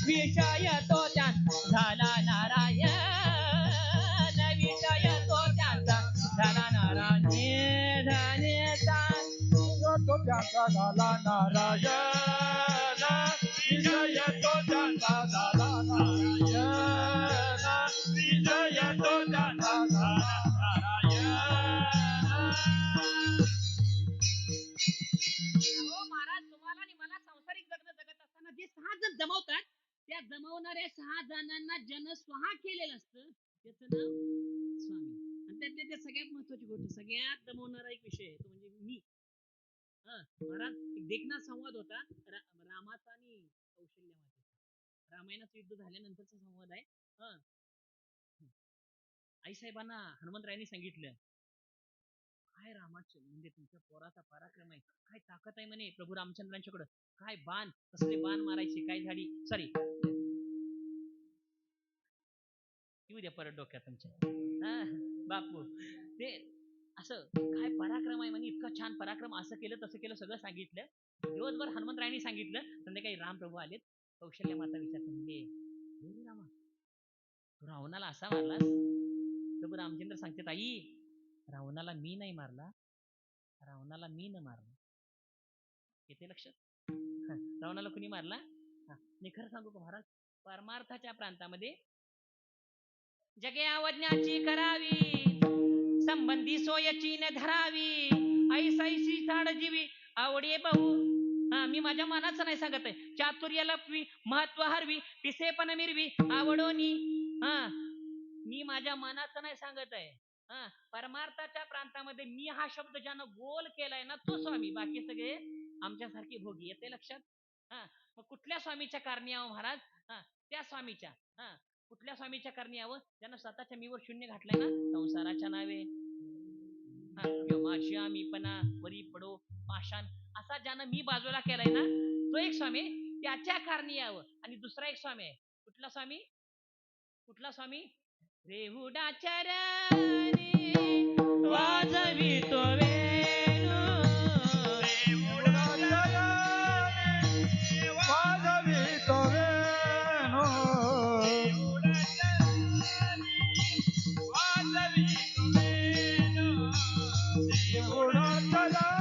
विषय तो त्यांचा झाला नारायण, विषय तो त्यांचा झाला नारायण, तो त्यांचा झाला नारायण, विजय तो त्यांचा झाला नारायण, विजय तो त्यांचा झाला दमवणाऱ्या 6 जणांना जन स्वहा केलेलं असतं त्याचं नाव स्वामी. आणि त्यातल्या त्या सगळ्यात महत्वाची गोष्ट, सगळ्यात दमवणारा एक विषय आहे तो म्हणजे मी. महाराज एक देखना संवाद होता रामाचा आणि कौशल्य मातेचा. रामायणाचं युद्ध झाल्यानंतरचा संवाद आहे. आईसाहेबांना हनुमंतरायांनी सांगितलं, काय रामाचे म्हणजे तुमच्या पोराचा पराक्रम आहे, काय ताकद आहे म्हणे प्रभू रामचंद्रांच्याकडं, काय बाण, कसले बाण मारायचे, काय झाडी, सॉरी येऊ द्या परत डोक्यात तुमच्या बापू, ते असं काय पराक्रम आहे म्हणे, इतका छान पराक्रम, असं केलं तसं केलं सगळं सांगितलं. दिवसभर हनुमंतरायांनी सांगितलं. संध्याकाळी राम प्रभू आलेत. कौशल्य माता विचारते म्हणजे रामा तू रावणाला असा मारलास? प्रभू रामचंद्र सांगतात, आई रावणाला मी नाही मारला, रावणाला मी न मारला. येते लक्षात? रावणाला कुणी मारला? मी खरं सांगू का महाराज, परमार्थाच्या प्रांतामध्ये जगे अवज्ञाची करावी, संबंधी सोयची न धरावी, ऐसाईशी झाड जीवी आवडे भाऊ. मी माझ्या मनाचं नाही सांगत आहे. चातुर्य लपवी, महत्व हरवी, पिसेपण मिरवी आवडोनी. मी माझ्या मनाचं नाही सांगत आहे. परमार्थाच्या प्रांतामध्ये मी हा शब्द ज्यानं गोल केलाय ना तो स्वामी, बाकी सगळे आमच्यासारखे भोगी. येते लक्षात? मग कुठल्या स्वामीच्या कारणी यावं महाराज? त्या स्वामीच्या. कुठल्या स्वामीच्या कारणी यावं? ज्यानं स्वतःच्या मीवर शून्य घातलंय ना, संसाराच्या नावे माझी आम्हीपणा वरी पडो पाषाण, असा ज्यानं मी बाजूला केलाय ना तो एक स्वामी, त्याच्या कारणी यावं. आणि दुसरा एक स्वामी आहे. कुठला स्वामी? कुठला स्वामी? रेहुडा चरणी वाजवितो वेणू, रेहुडा चरणी वाजवितो वेणू, रेहुडा चरणी वाजवितो वेणू, रेहुडा चरणी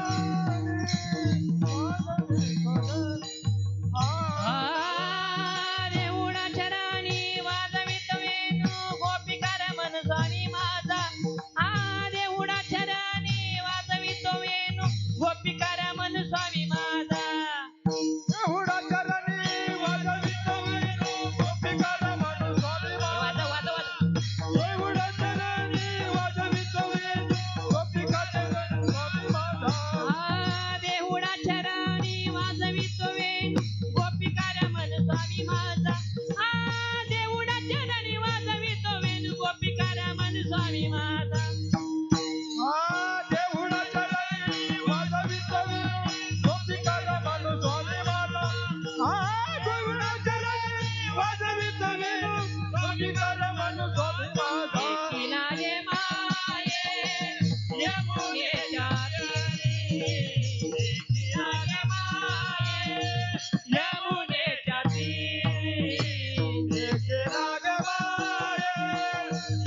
वाजवितो रेहुडा चरणी वाजवितो वेणू, गोपिका रमण स्वामी माझा. रेहुडा चरणी वाजवितो वेणू, गोपिका रमण स्वामी माझा. रेहुडा चरणी वाजवितो वेणू, गोपिका रमण स्वामी माझा. रेहुडा चरणी वाजवितो वेणू, गोपिका रमण स्वामी माझा. रेहुडा चरणी वाजवितो वेणू, गोपिका रमण स्वामी माझा. रेहुडा चरणी वाजवितो वेणू, गोपिका रमण स्वामी माझा. रेहुडा चरणी वाजवितो वेणू, गोपिका रमण स्वामी माझा. रेहुडा चरणी वाजवितो वेणू, गोपिका रमण स्वामी माझा. देखीला गे माये यमुनेच्या तीरी, देखीला गे माये यमुनेच्या तीरी. देखीला ग माये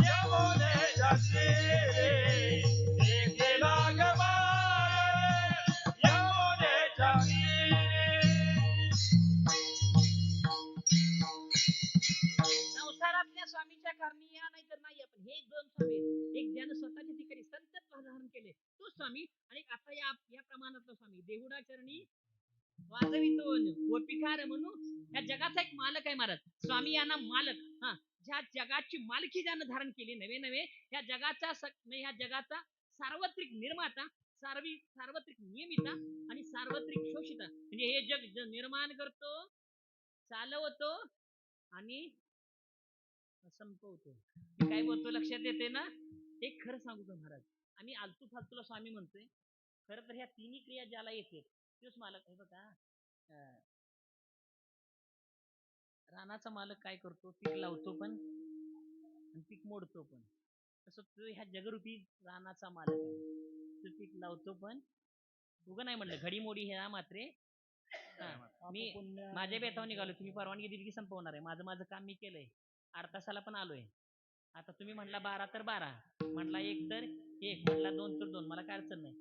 यमुनेच्या तीरी, देखीला ग माये यमुनेच्या तीरी. संसारातल्या स्वामीच्या कारणी या नाही तर नाही, आपण हे दोन स्वामी आहेत. एक ज्यानं स्वतःच्या ठिकाणी संतत्व धारण केले तो स्वामी, आणि आता या प्रमाणातला स्वामी देहुडा चरणी वाजवितो गोपिकार म्हणून या जगाचा एक मालक आहे महाराज. स्वामी यांना मालक. ज्या जगाची मालकी ज्यानं धारण केली, नवे नवे या जगाचा सार्वत्रिक निर्माता, सार्वत्रिक नियमिता आणि सार्वत्रिक शोषिता. म्हणजे हे जग निर्माण करतो, चालवतो आणि संपवतो. मी काय बोलतो लक्षात येते ना? एक खरं सांगू का महाराज, आम्ही आलतू फालतूला स्वामी म्हणतोय, खरं तर ह्या तिन्ही क्रिया ज्याला येते तोच मालक आहे. बघा, रानाचा मालक काय करतो? पीक लावतो पण आणि पीक मोडतो पण. तसं तो ह्या जगरूपी रानाचा मालक आहे. तो पीक लावतो पण, उगं नाही म्हणलं घडीमोडी ह्या मात्रे. मी माझ्या बेतावर निघालो, तुम्ही परवानगी दिली की संपवणार आहे. माझं काम मी केलंय. 8 तासाला पण आलोय. आता तुम्ही म्हटला 12 तर 12, म्हटला 1 तर 1, म्हटला 2 तर 2, मला काय अडचण नाही.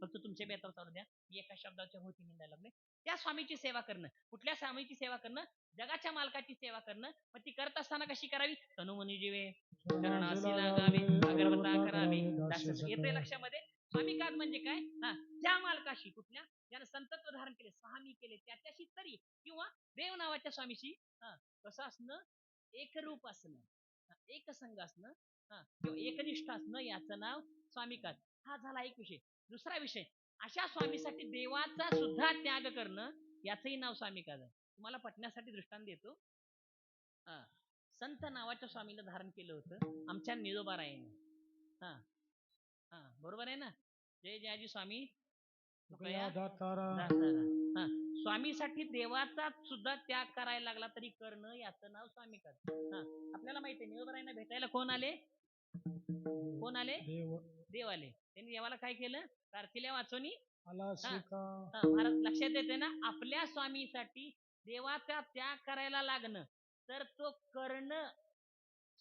फक्त तुमच्या बेतावर चालू द्या. मी एका शब्दाच्या होती निंदायला लागले. त्या स्वामीची सेवा करणं. कुठल्या स्वामीची सेवा करणं? जगाच्या मालकाची सेवा करणं. मग ती करत असताना कशी करावी? तनुमनी जीवे चरणासी लागावी, अगरबत्ता करावी. येते लक्षामध्ये? स्वामी काद म्हणजे काय? त्या मालकाशी, कुठल्या? ज्यानं संतत्व धारण केले, स्वामी केले, त्याच्याशी तरी किंवा देव नावाच्या स्वामीशी कसं असणं, एकरूप असणं, एक संघ असणं, किंवा एकनिष्ठ असणं, याचं नाव स्वामिकाज. हा झाला एक विषय. दुसरा विषय, अशा स्वामीसाठी देवाचा सुद्धा त्याग करणं, याचंही नाव स्वामिकाज आहे. तुम्हाला पटण्यासाठी दृष्टांत देतो. संत नावाच्या स्वामीला धारण केलं होतं आमच्या निळोबारायाने. बरोबर आहे ना? जय जयाजी स्वामी. स्वामीसाठी देवाचा सुद्धा त्याग करायला लागला तरी करणं, याचं नाव स्वामिकाज. आपल्याला माहिती आहे निळोबारायांना भेटायला कोण आले? कोण आले? देव आले. त्यांनी देवाला काय केलं? प्रार्थील्या वाचोनी महाराज लक्षात येते ना, आपल्या स्वामीसाठी देवाचा त्याग करायला लागणं, तर तो करणं,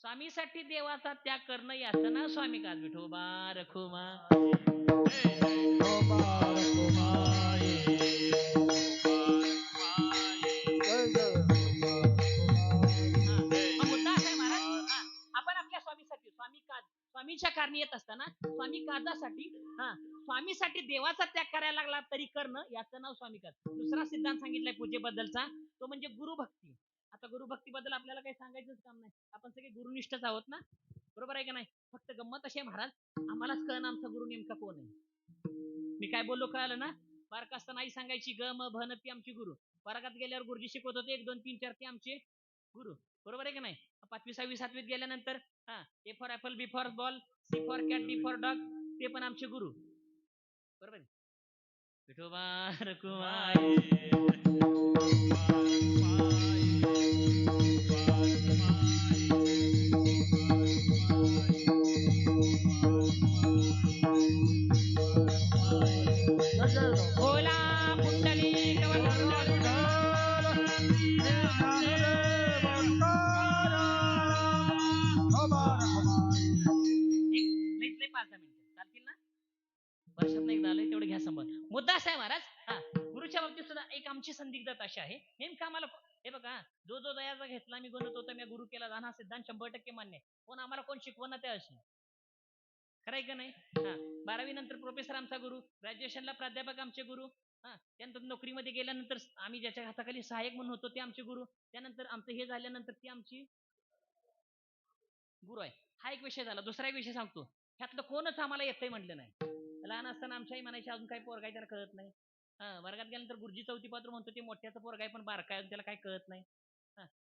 स्वामीसाठी देवाचा त्याग करणं, याचं नाव स्वामिकाज. विठोबा रखुमा. मुद्दा असा आहे महाराज, आपण आपल्या स्वामीसाठी स्वामीच्या कारणी येत असताना स्वामी काजासाठी स्वामीसाठी देवाचा त्याग करायला लागला तरी करणं, याचं नाव स्वामिकाज. दुसरा सिद्धांत सांगितलाय पूजेबद्दलचा, तो म्हणजे गुरुभक्ती. आता गुरुभक्तीबद्दल आपल्याला काही सांगायचंच काम नाही, आपण सगळे गुरुनिष्ठच आहोत ना, बरोबर आहे का नाही? फक्त गंमत अशी आहे महाराज, आम्हालाच कळणं आमचा गुरु नेमका कोण आहे. मी काय बोललो कळालं ना? बारक असताना आई सांगायची ग म भ न ती आमची गुरु. वर्गात गेल्यावर गुरुजी शिकवत होते 1 2 3 4 ते आमचे गुरु, बरोबर आहे का नाही? 5वी 6वी 7वीत गेल्यानंतर A for apple, B for ball, C for cat, D for dog, ते पण आमचे गुरु, बरोबर आहे? विठोबा रखुमाई. भोला पुंडलिक चालतील ना? वर्षात एकदा आलंय, तेवढं घ्या संबंध. मुद्दा असा आहे महाराज, गुरुच्या बाबतीत सुद्धा एक आमची संदिग्धता अशी आहे, नेमकं आम्हाला हे बघा, जो दयाचा घेतला मी गणत होता, मी गुरु केला जाणार, सिद्धांत 100% मान्य आहे. पण आम्हाला कोण शिकवण त्या अशी, खरंय का नाही? 12वी नंतर प्रोफेसर आमचा गुरु, ग्रॅज्युएशनला प्राध्यापक आमचे गुरु, त्यानंतर नोकरीमध्ये गेल्यानंतर आम्ही ज्याच्या हाताखाली सहाय्यक म्हणून होतो ते आमचे गुरु, त्यानंतर आमचं हे झाल्यानंतर ती आमची गुरु आहे. हा एक विषय झाला. दुसरा एक विषय सांगतो, ह्यातलं कोणच आम्हाला येतंय म्हटलं नाही. लहान असताना आमच्याही म्हणायची अजून काही पोरगाय त्याला कळत नाही. वर्गात गेल्यानंतर गुरुजी 4थी पात्र म्हणतो, ते मोठ्याचं पोरगाय पण बारकाय, त्याला काही कळत नाही.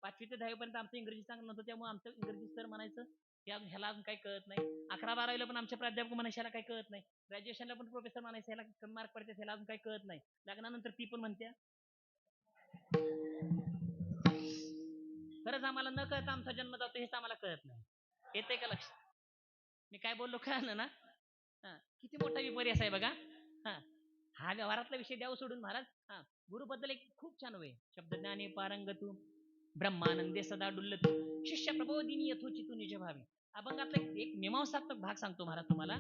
5वी ते 10वी पर्यंत आमचं इंग्रजी चांगलं नव्हतं, त्यामुळे आमचं इंग्रजी सर म्हणायचं ह्याला अजून काही कळत नाही. 11-12वीला पण आमच्या प्राध्यापक म्हणायचे ह्याला काही कळत नाही. ग्रॅज्युएशनला पण प्रोफेसर म्हणायचं ह्याला कमी मार्क पडते, ह्याला अजून काही कळत नाही. लग्नानंतर ती पण म्हणत्या. खरंच आम्हाला न कळता आमचा जन्म जातो हेच आम्हाला कळत नाही. येते का लक्ष? मी काय बोललो कळलं ना? किती मोठा विपर्यास आहे बघा. हा व्यवहारातला विषय द्याव सोडून महाराज, गुरुबद्दल एक खूप छान वय, शब्दज्ञाने पारंगतू ब्रह्मानंदे सदा डुल्लतू शिष्य प्रबोधिनी यथोचितू निज भावे. अभंगातला एक मीमांसात्मक भाग सांगतो महाराज तुम्हाला.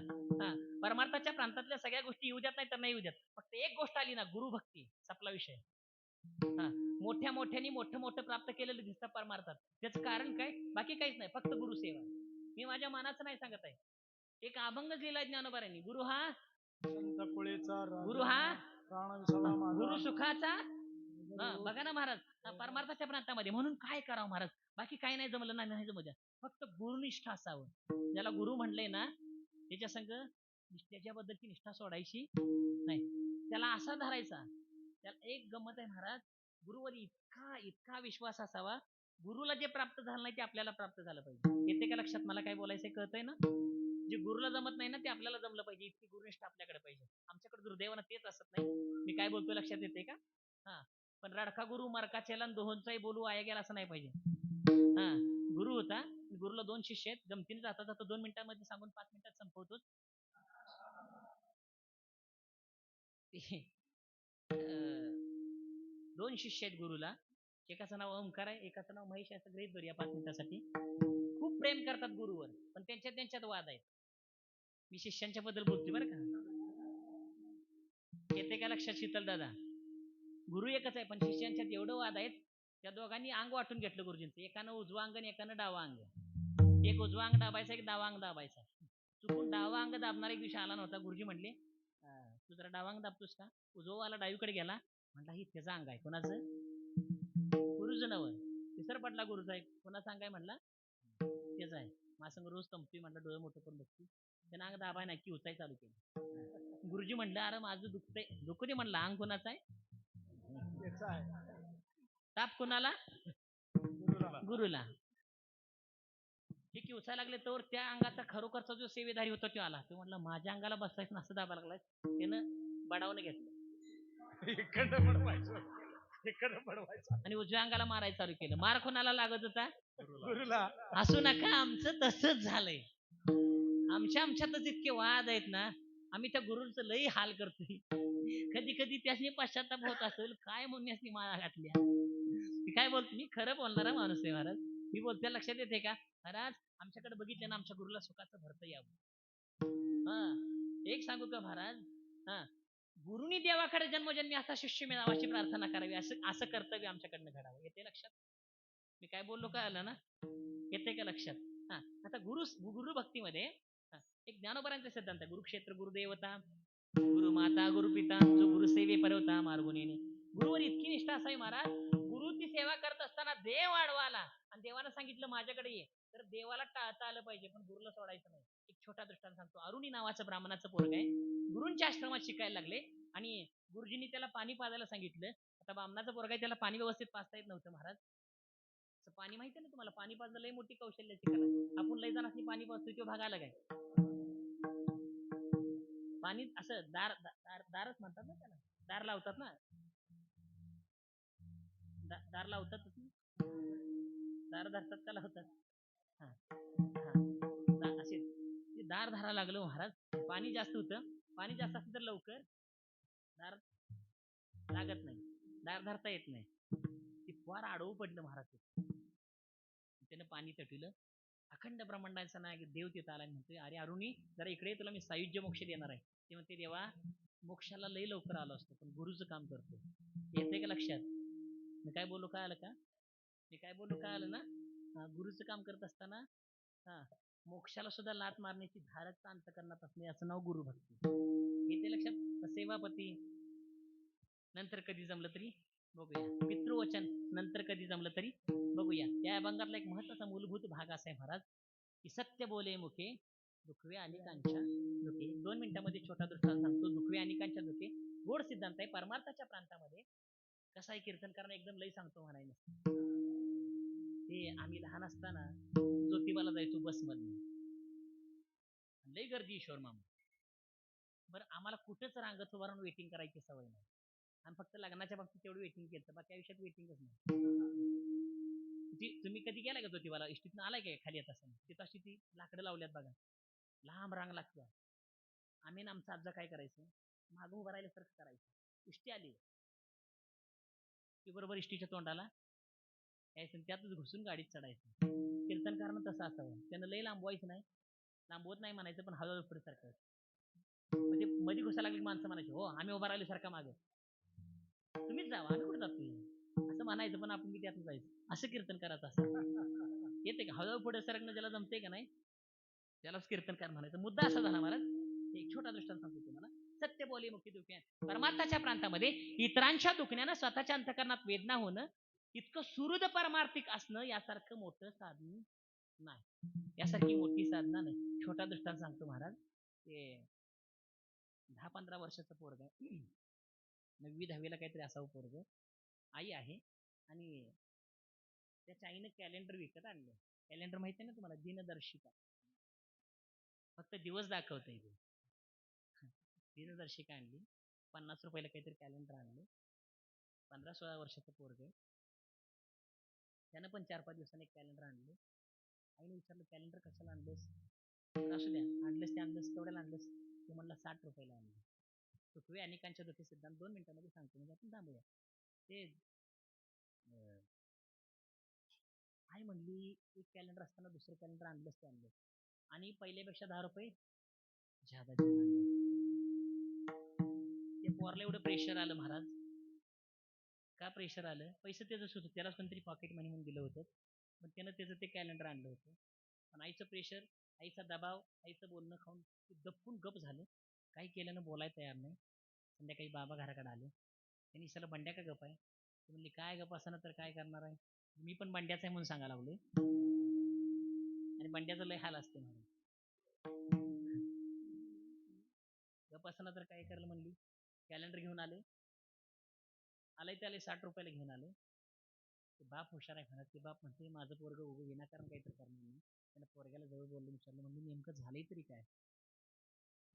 परमार्थाच्या प्रांतातल्या सगळ्या गोष्टी येऊ द्यात नाही तर नाही येऊ द्यात, फक्त एक गोष्ट आली ना, गुरुभक्ती, संपला विषय. मोठ्या मोठ्याने मोठं प्राप्त केलेलं दिसतं परमार्थात, त्याचं कारण काय? बाकी काहीच नाही, फक्त गुरुसेवा. मी माझ्या मनाचं नाही सांगत आहे, एक अभंग लिहिलाय ज्ञानोबारांनी, गुरु हा गुरु सुखाचा. बघा ना महाराज, परमार्थाच्या प्रांतामध्ये. म्हणून काय करावं महाराज? बाकी काही नाही जमलं नाही जमू द्या, फक्त गुरुनिष्ठ असावं. ज्याला गुरु म्हणलंय ना, त्याच्या संग त्याच्याबद्दलची निष्ठा सोडायची नाही, त्याला असा धरायचा. त्याला एक गमत आहे महाराज, गुरुवर इतका विश्वास असावा, गुरुला जे प्राप्त झालं नाही ते आपल्याला प्राप्त झालं पाहिजे. येते का लक्षात? मला काय बोलायचंय कळतंय ना? जे गुरुला जमत नाही ना ते आपल्याला जमलं पाहिजे, इतकी गुरुनिष्ठा आपल्याकडे पाहिजे. आमच्याकडे दुर्दैवानं तेच असत नाही. मी काय बोलतोय लक्षात येते का? पण रडका गुरु मरका चेला दोहोंचाही बोलू आया गेला असं नाही पाहिजे. गुरु होता, गुरुला 2 शिष्य आहेत, गमतीने जाता 2 मिनिटांमध्ये सांगून 5 मिनिटात संपवतो. 2 शिष्य आहेत गुरुला, एकाचं नाव ओंकार आहे, एकाचं नाव महेश आहे. असं गृहीत धरूया 5 मिनिटासाठी. खूप प्रेम करतात गुरुवर, पण त्यांच्यात वाद आहेत. मी शिष्यांच्या बद्दल बोलतोय बरं का. येते का लक्षात शीतल दादा? गुरु एकच आहे, पण शिष्यांच्यात एवढं वाद आहेत, त्या दोघांनी अंग वाटून घेतलं गुरुजींचं. एकानं उजवा अंग आणि एकानं डावा अंग. एक उजवा अंग दाबायचा, एक डावा अंग दाबायचा. चुकून डावा अंग दाबणारा एक दिवशी आला नव्हता. गुरुजी म्हणले तू जरा डावांग दाबतोस का? उजवाला डावीकडे गेला. म्हटला ही त्याचा अंग आहे. कोणाचं? गुरुचं नव. विसर पडला गुरुचा आहे. कोणाचा अंग आहे म्हणला? त्याचा आहे. माझं रोज तंपतोय म्हटलं, डोळे मोठं करून बघतोय. त्यानं अंग दाबाय नाही की उचाय चालू केलं. गुरुजी म्हणलं अरे माझं दुखतंय. दुखू दे म्हणलं, अंग कोणाचं आहे? त्याचा आहे. ताप कोणाला? गुरुला. गुरुला. हे किवसायला लागले तर त्या अंगाचा खरोखरचा जो सेवेधारी होता तो आला. तो म्हणला माझ्या अंगाला बसलायस असं दाबा लागलाय. त्यानं बडावून घेतलं इकडं पडवायचं, इकडं पडवायचं आणि उजव्या अंगाला मारायला चालू केलं. मार कोणाला लागत होता? गुरुला. असू नका, आमचं तसंच झालंय. आमच्यातच इतके वाद आहेत ना, आम्ही त्या गुरुचं लई हाल करतोय. कधी कधी त्यासनी पश्चाताप होत असेल, काय म्हणून यासनी माळा घातल्या. मी काय बोलतो, मी खरं बोलणारा माणूस आहे महाराज. मी बोलते लक्षात येते का महाराज? आमच्याकडे बघितलं ना, आमच्या गुरुला सुखाचं भरतं यावं. हा, एक सांगू का महाराज? हा, गुरुनी देवाकडे जन्मोजन्मी असा शिष्य मिळावा अशी प्रार्थना करावी, असं कर्तव्य आमच्याकडनं घडावं. येते लक्षात? मी काय बोललो काय आलं ना? येते का लक्षात? हा, आता गुरु भक्तीमध्ये एक ज्ञानोबरांचा सिद्धांत आहे. गुरुक्षेत्र गुरुदेवता, गुरुमाता गुरुपिता, जो गुरुसेवे परवता मार्गुनीने. गुरुवर इतकी निष्ठा असावी महाराज, गुरुची सेवा करत असताना देव आडवाला आणि देवानं सांगितलं माझ्याकडे ये, तर देवाला टाळता आलं पाहिजे, पण गुरुला सोडायचं नाही. एक छोटा दृष्टांत सांगतो. अरुणी नावाचं ब्राह्मणाचं पोरग आहे. गुरुंच्या आश्रमात शिकायला लागले आणि गुरुजींनी त्याला पाणी पाजायला सांगितलं. आता ब्राह्मणाचं पोरग आहे, त्याला पाणी व्यवस्थित पाजता येत नव्हतं महाराज. पाणी माहिती ना तुम्हाला, पाणी पाजणं लई मोठी कौशल्याची कला. आपण लई जणांनी पाणी पाजतोय, तो भागायला काय पाणी असं दारच म्हणतात ना त्याला, दार लावतात ना, दार लावतात, दार धरतात का लावतात? असे दार धरा लागलं महाराज. पाणी जास्त होतं. पाणी जास्त असलं तर लवकर दार लागत नाही, दार धरता येत नाही. ती फार आडवं पडलं महाराज. त्यानं पाणी तटवलं. अखंड ब्रह्मांडाचा नायक देव तिथं आला. म्हणतोय अरे अरुणी जरा इकडे, तुला मी सायुज्य मोक्ष देणार आहे. ते म्हणते देवा मोक्षाला लई लवकर आलो असतो, पण गुरुचं काम करतो. येते का लक्षात? मी काय बोलू काय आलं का? मी काय बोलू काय आलं ना? गुरुचं काम करत असताना मोक्षाला सुद्धा लात मारण्याची धारकता अंतकरणात असणे, असं नाव गुरुभक्ती. येते लक्षात? सेवापती नंतर कधी जमलं तरी बघूया. पितृवचन नंतर कधी जमलं तरी बघूया. त्या अभंगातला एक महत्वाचा मूलभूत भाग असा आहे महाराज, की सत्य बोले मुखे दुखवे अनेकांच्या दुखे. 2 मिनिटांमध्ये छोटा दृष्टांत सांगतो. दुखवे अनेकांच्या दुखे गोड सिद्धांत आहे. परमार्थाच्या प्रांतामध्ये कसा आहे, कीर्तनकारांना एकदम लई सांगतो म्हणायला. ते आम्ही लहान असताना ज्योतिबाला जायचो बसमधून, लई गर्दी ईश्वर मामा. बरं आम्हाला कुठेच रांगत उभारून वेटिंग करायची सवय नाही. आणि फक्त लग्नाच्या बाबतीत तेवढं वेटिंग केलं, बाकी आयुष्यात वेटिंगच नाही. तुम्ही कधी गेलाय का ज्योतिबाला? इष्टीतनं आलाय काय खाली येत असताना? तिथं अशी ती लाकडं लावल्यात बघा, लांब रांग लागते. आम्ही ना आमचा आजा काय करायचं, मागं उभं राहिल्यासारखं करायचं. इष्टी आली की बरोबर इष्टीच्या तोंडाला यायचं, त्यातच घुसून गाडीत चढायचं. कीर्तनकारानं तसं असावं. त्यानं लई लांबवायचं नाही, लांबवत नाही म्हणायचं, पण हळूहळू पुढे सारखं. म्हणजे मध्ये घुसायला लागली माणसं म्हणायची हो आम्ही उभा राहिलो सारखा मागे, तुम्हीच जावा आम्ही कुठे जातोय असं म्हणायचं, पण आपण त्यातून जायचं. असं कीर्तन करायचं असं. येते का? हळूहळू पुढे सरकणं ज्याला जमते का नाही त्यालाच कीर्तनकार म्हणायचं. मुद्दा असा झाला महाराज. एक छोटा दृष्टांत सांगतो तुम्हाला. सत्य बोले मुखी दुखे. परमार्थाच्या प्रांतामध्ये इतरांच्या दुखण्यानं स्वतःच्या अंतकरणात वेदना होणं इतकं सुहृद परमार्थिक असणं यासारखं मोठं साधन नाही, यासारखी मोठी साधना नाही. छोटा दृष्टांत सांगतो महाराज. ते 10-15 वर्षाचं पोरग आहे, 9वी-10वीला काहीतरी असावं पोरग. आई आहे आणि त्याच्या आईनं कॅलेंडर विकत आणलं. कॅलेंडर माहिती आहे ना तुम्हाला, दिनदर्शिका. फक्त दिवस दाखवता येते. दिनदर्शिका आणली, 50 रुपयाला काहीतरी कॅलेंडर आणलं. 15-16 वर्षाचं पोरग. त्यानं पण 4-5 दिवसांनी एक कॅलेंडर आणलं. आईने विचारलं कॅलेंडर कशाला आणलंस? असू द्या, आणलंस ते आणलंस, केवढ्याला आणलंस? ते म्हणला 60 रुपयाला आणलं. दुखवे अनेकांच्या दुखे सिद्धांत 2 मिनिटांमध्ये सांगतो, म्हणजे आपण थांबूया. ते आई म्हणली एक कॅलेंडर असताना दुसरं कॅलेंडर आणलंस ते आणलंस, आणि पहिल्यापेक्षा 10 रुपये ज्यादा आणलं. ते पोरला एवढं प्रेशर आलं महाराज. का प्रेशर आलं? पैसे त्याच होतं, त्याला कोणतरी पॉकेट मनी म्हणून दिलं होतं, पण त्यानं त्याचं ते कॅलेंडर आणलं होतं. पण आईचं प्रेशर, आईचा दबाव, आईचं बोलणं खाऊन दबकून गप झालं. काही केल्यानं बोलायला तयार नाही. संध्याकाळी बाबा घराकडे आले. त्यांनी विचारलं बंड्या का गप आहे? ती म्हणली काय गप असं तर काय करणार आहे, मी पण बंड्याचा आहे म्हणून सांगायला लागलोय. आणि बंड्याचं लय हाल असते म्हणून. गप असताना तर काय करलं म्हणली, कॅलेंडर घेऊन आले. आलंय त्याला 60 रुपयाला घेऊन आले. ते बाप हुशार आहे म्हणत, ते बाप म्हणते माझं पोरग उभं विनाकारण काहीतरी करणार नाही. त्याला पोरग्याला जवळ बोललं, विचारलं म्हणजे नेमकं झालंय तरी काय?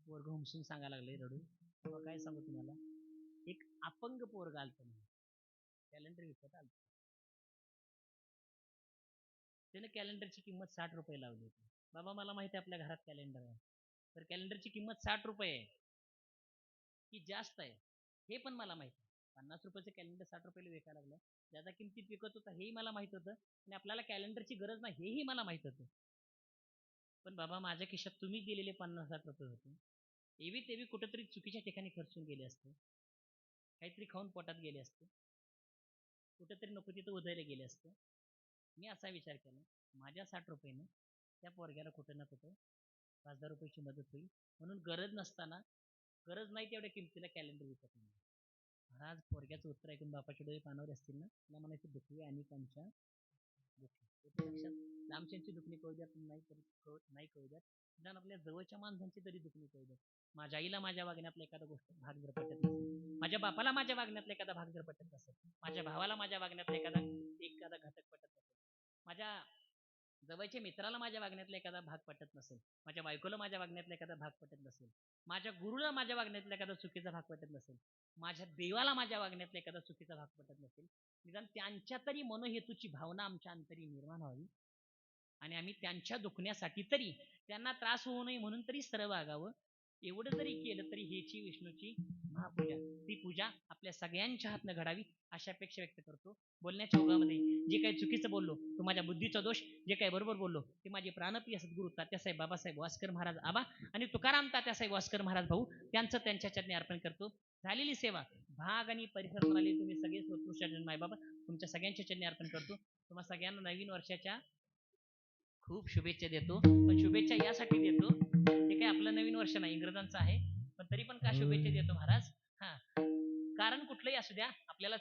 पोरग हुमसून सांगायला लागले रडून. मग काय सांगू तुम्हाला, एक अपंग पोरग आलत म्हणून कॅलेंडर विकत आलत. त्याने कॅलेंडरची किंमत 60 रुपये लावली होती. बाबा मला माहिती आहे आपल्या घरात कॅलेंडर आहे, तर कॅलेंडरची किंमत 60 रुपये आहे की जास्त आहे हे पण मला माहिती आहे. 50 रुपयाचं कॅलेंडर 60 रुपयाला विकायला लागलं, ज्याचा किमतीत विकत होता हेही मला माहित होतं, आणि आपल्याला कॅलेंडरची गरज नाही हेही मला माहित होतं. पण बाबा माझ्या खिशात तुम्ही दिलेले 50-60 रुपये होते, एवी तेवी कुठेतरी चुकीच्या ठिकाणी खर्चून गेले असते, काहीतरी खाऊन पोटात गेले असते, कुठेतरी नको तिथं उधळले गेले असते. मी असा विचार केला, माझ्या 60 रुपयानं त्या पोरग्याला कुठं ना कुठं 5-10 रुपयाची मदत होईल, म्हणून गरज नसताना, गरज नाही तेवढ्या किमतीला कॅलेंडर विकत नाही. महाराज पोरग्याचं उत्तर ऐकून बापाचे डोळे पानावर असतील ना, मला म्हणायचं दुखवी आणि आमच्या लांबच्यांची दुखणी कळू द्यात, नाही कळू द्यात, निदान आपल्या जवळच्या माणसांची तरी दुखणी कळू द्यात. माझ्या आईला माझ्या वागण्यातला एखादा गोष्ट भाग जर पटत नसेल, माझ्या बापाला माझ्या वागण्यातला एखादा भाग जर पटत नसेल, माझ्या भावाला माझ्या वागण्यातला एखादा घटक पटत नसेल, माझ्या जवळच्या मित्राला माझ्या वागण्यातला एखादा भाग पटत नसेल, माझ्या बायकोला माझ्या वागण्यातला एखादा भाग पटत नसेल, माझ्या गुरुला माझ्या वागण्यातला एखादा चुकीचा भाग पटत नसेल, माझ्या देवाला माझ्या वागण्यातला एखादा चुकीचा भाग पटत नसेल, निदान त्यांच्या तरी मनोहेतूची भावना आमच्या अंतरी निर्माण व्हावी, आणि आम्ही त्यांच्या दुखण्यासाठी तरी, त्यांना त्रास होऊ नये म्हणून तरी सरळ वागावं. एवढं जरी केलं तरी हेची विष्णूची महापूजा, ती पूजा आपल्या सगळ्यांच्या हातनं घडावी अशा अपेक्षा व्यक्त करतो. बोलण्याच्या ओघामध्ये जे काही चुकीचं बोललो तो माझ्या बुद्धीचा दोष, जे काही बरोबर बोललो ते माझे प्राणप्रिय सद्गुरू तात्यासाहेब बाबासाहेब वास्कर महाराज आबा आणि तुकाराम तात्यासाहेब वास्कर महाराज भाऊ त्यांचं त्यांच्या चरणी अर्पण करतो. झालेली सेवा भाग आणि परिसर प्रणाली तुम्ही सगळे उत्कृष्ट मायबाबा तुमच्या सगळ्यांच्या चरणी अर्पण करतो. तुम्हा सगळ्यांना नवीन वर्षाच्या खूप शुभेच्छा देतो. पण शुभेच्छा यासाठी देतो, हे काय आपलं नवीन वर्ष नाही, इंग्रजांचं आहे, पण तरी पण का शुभेच्छा देतो महाराज, कारण कुठलंही असू द्या आपल्याला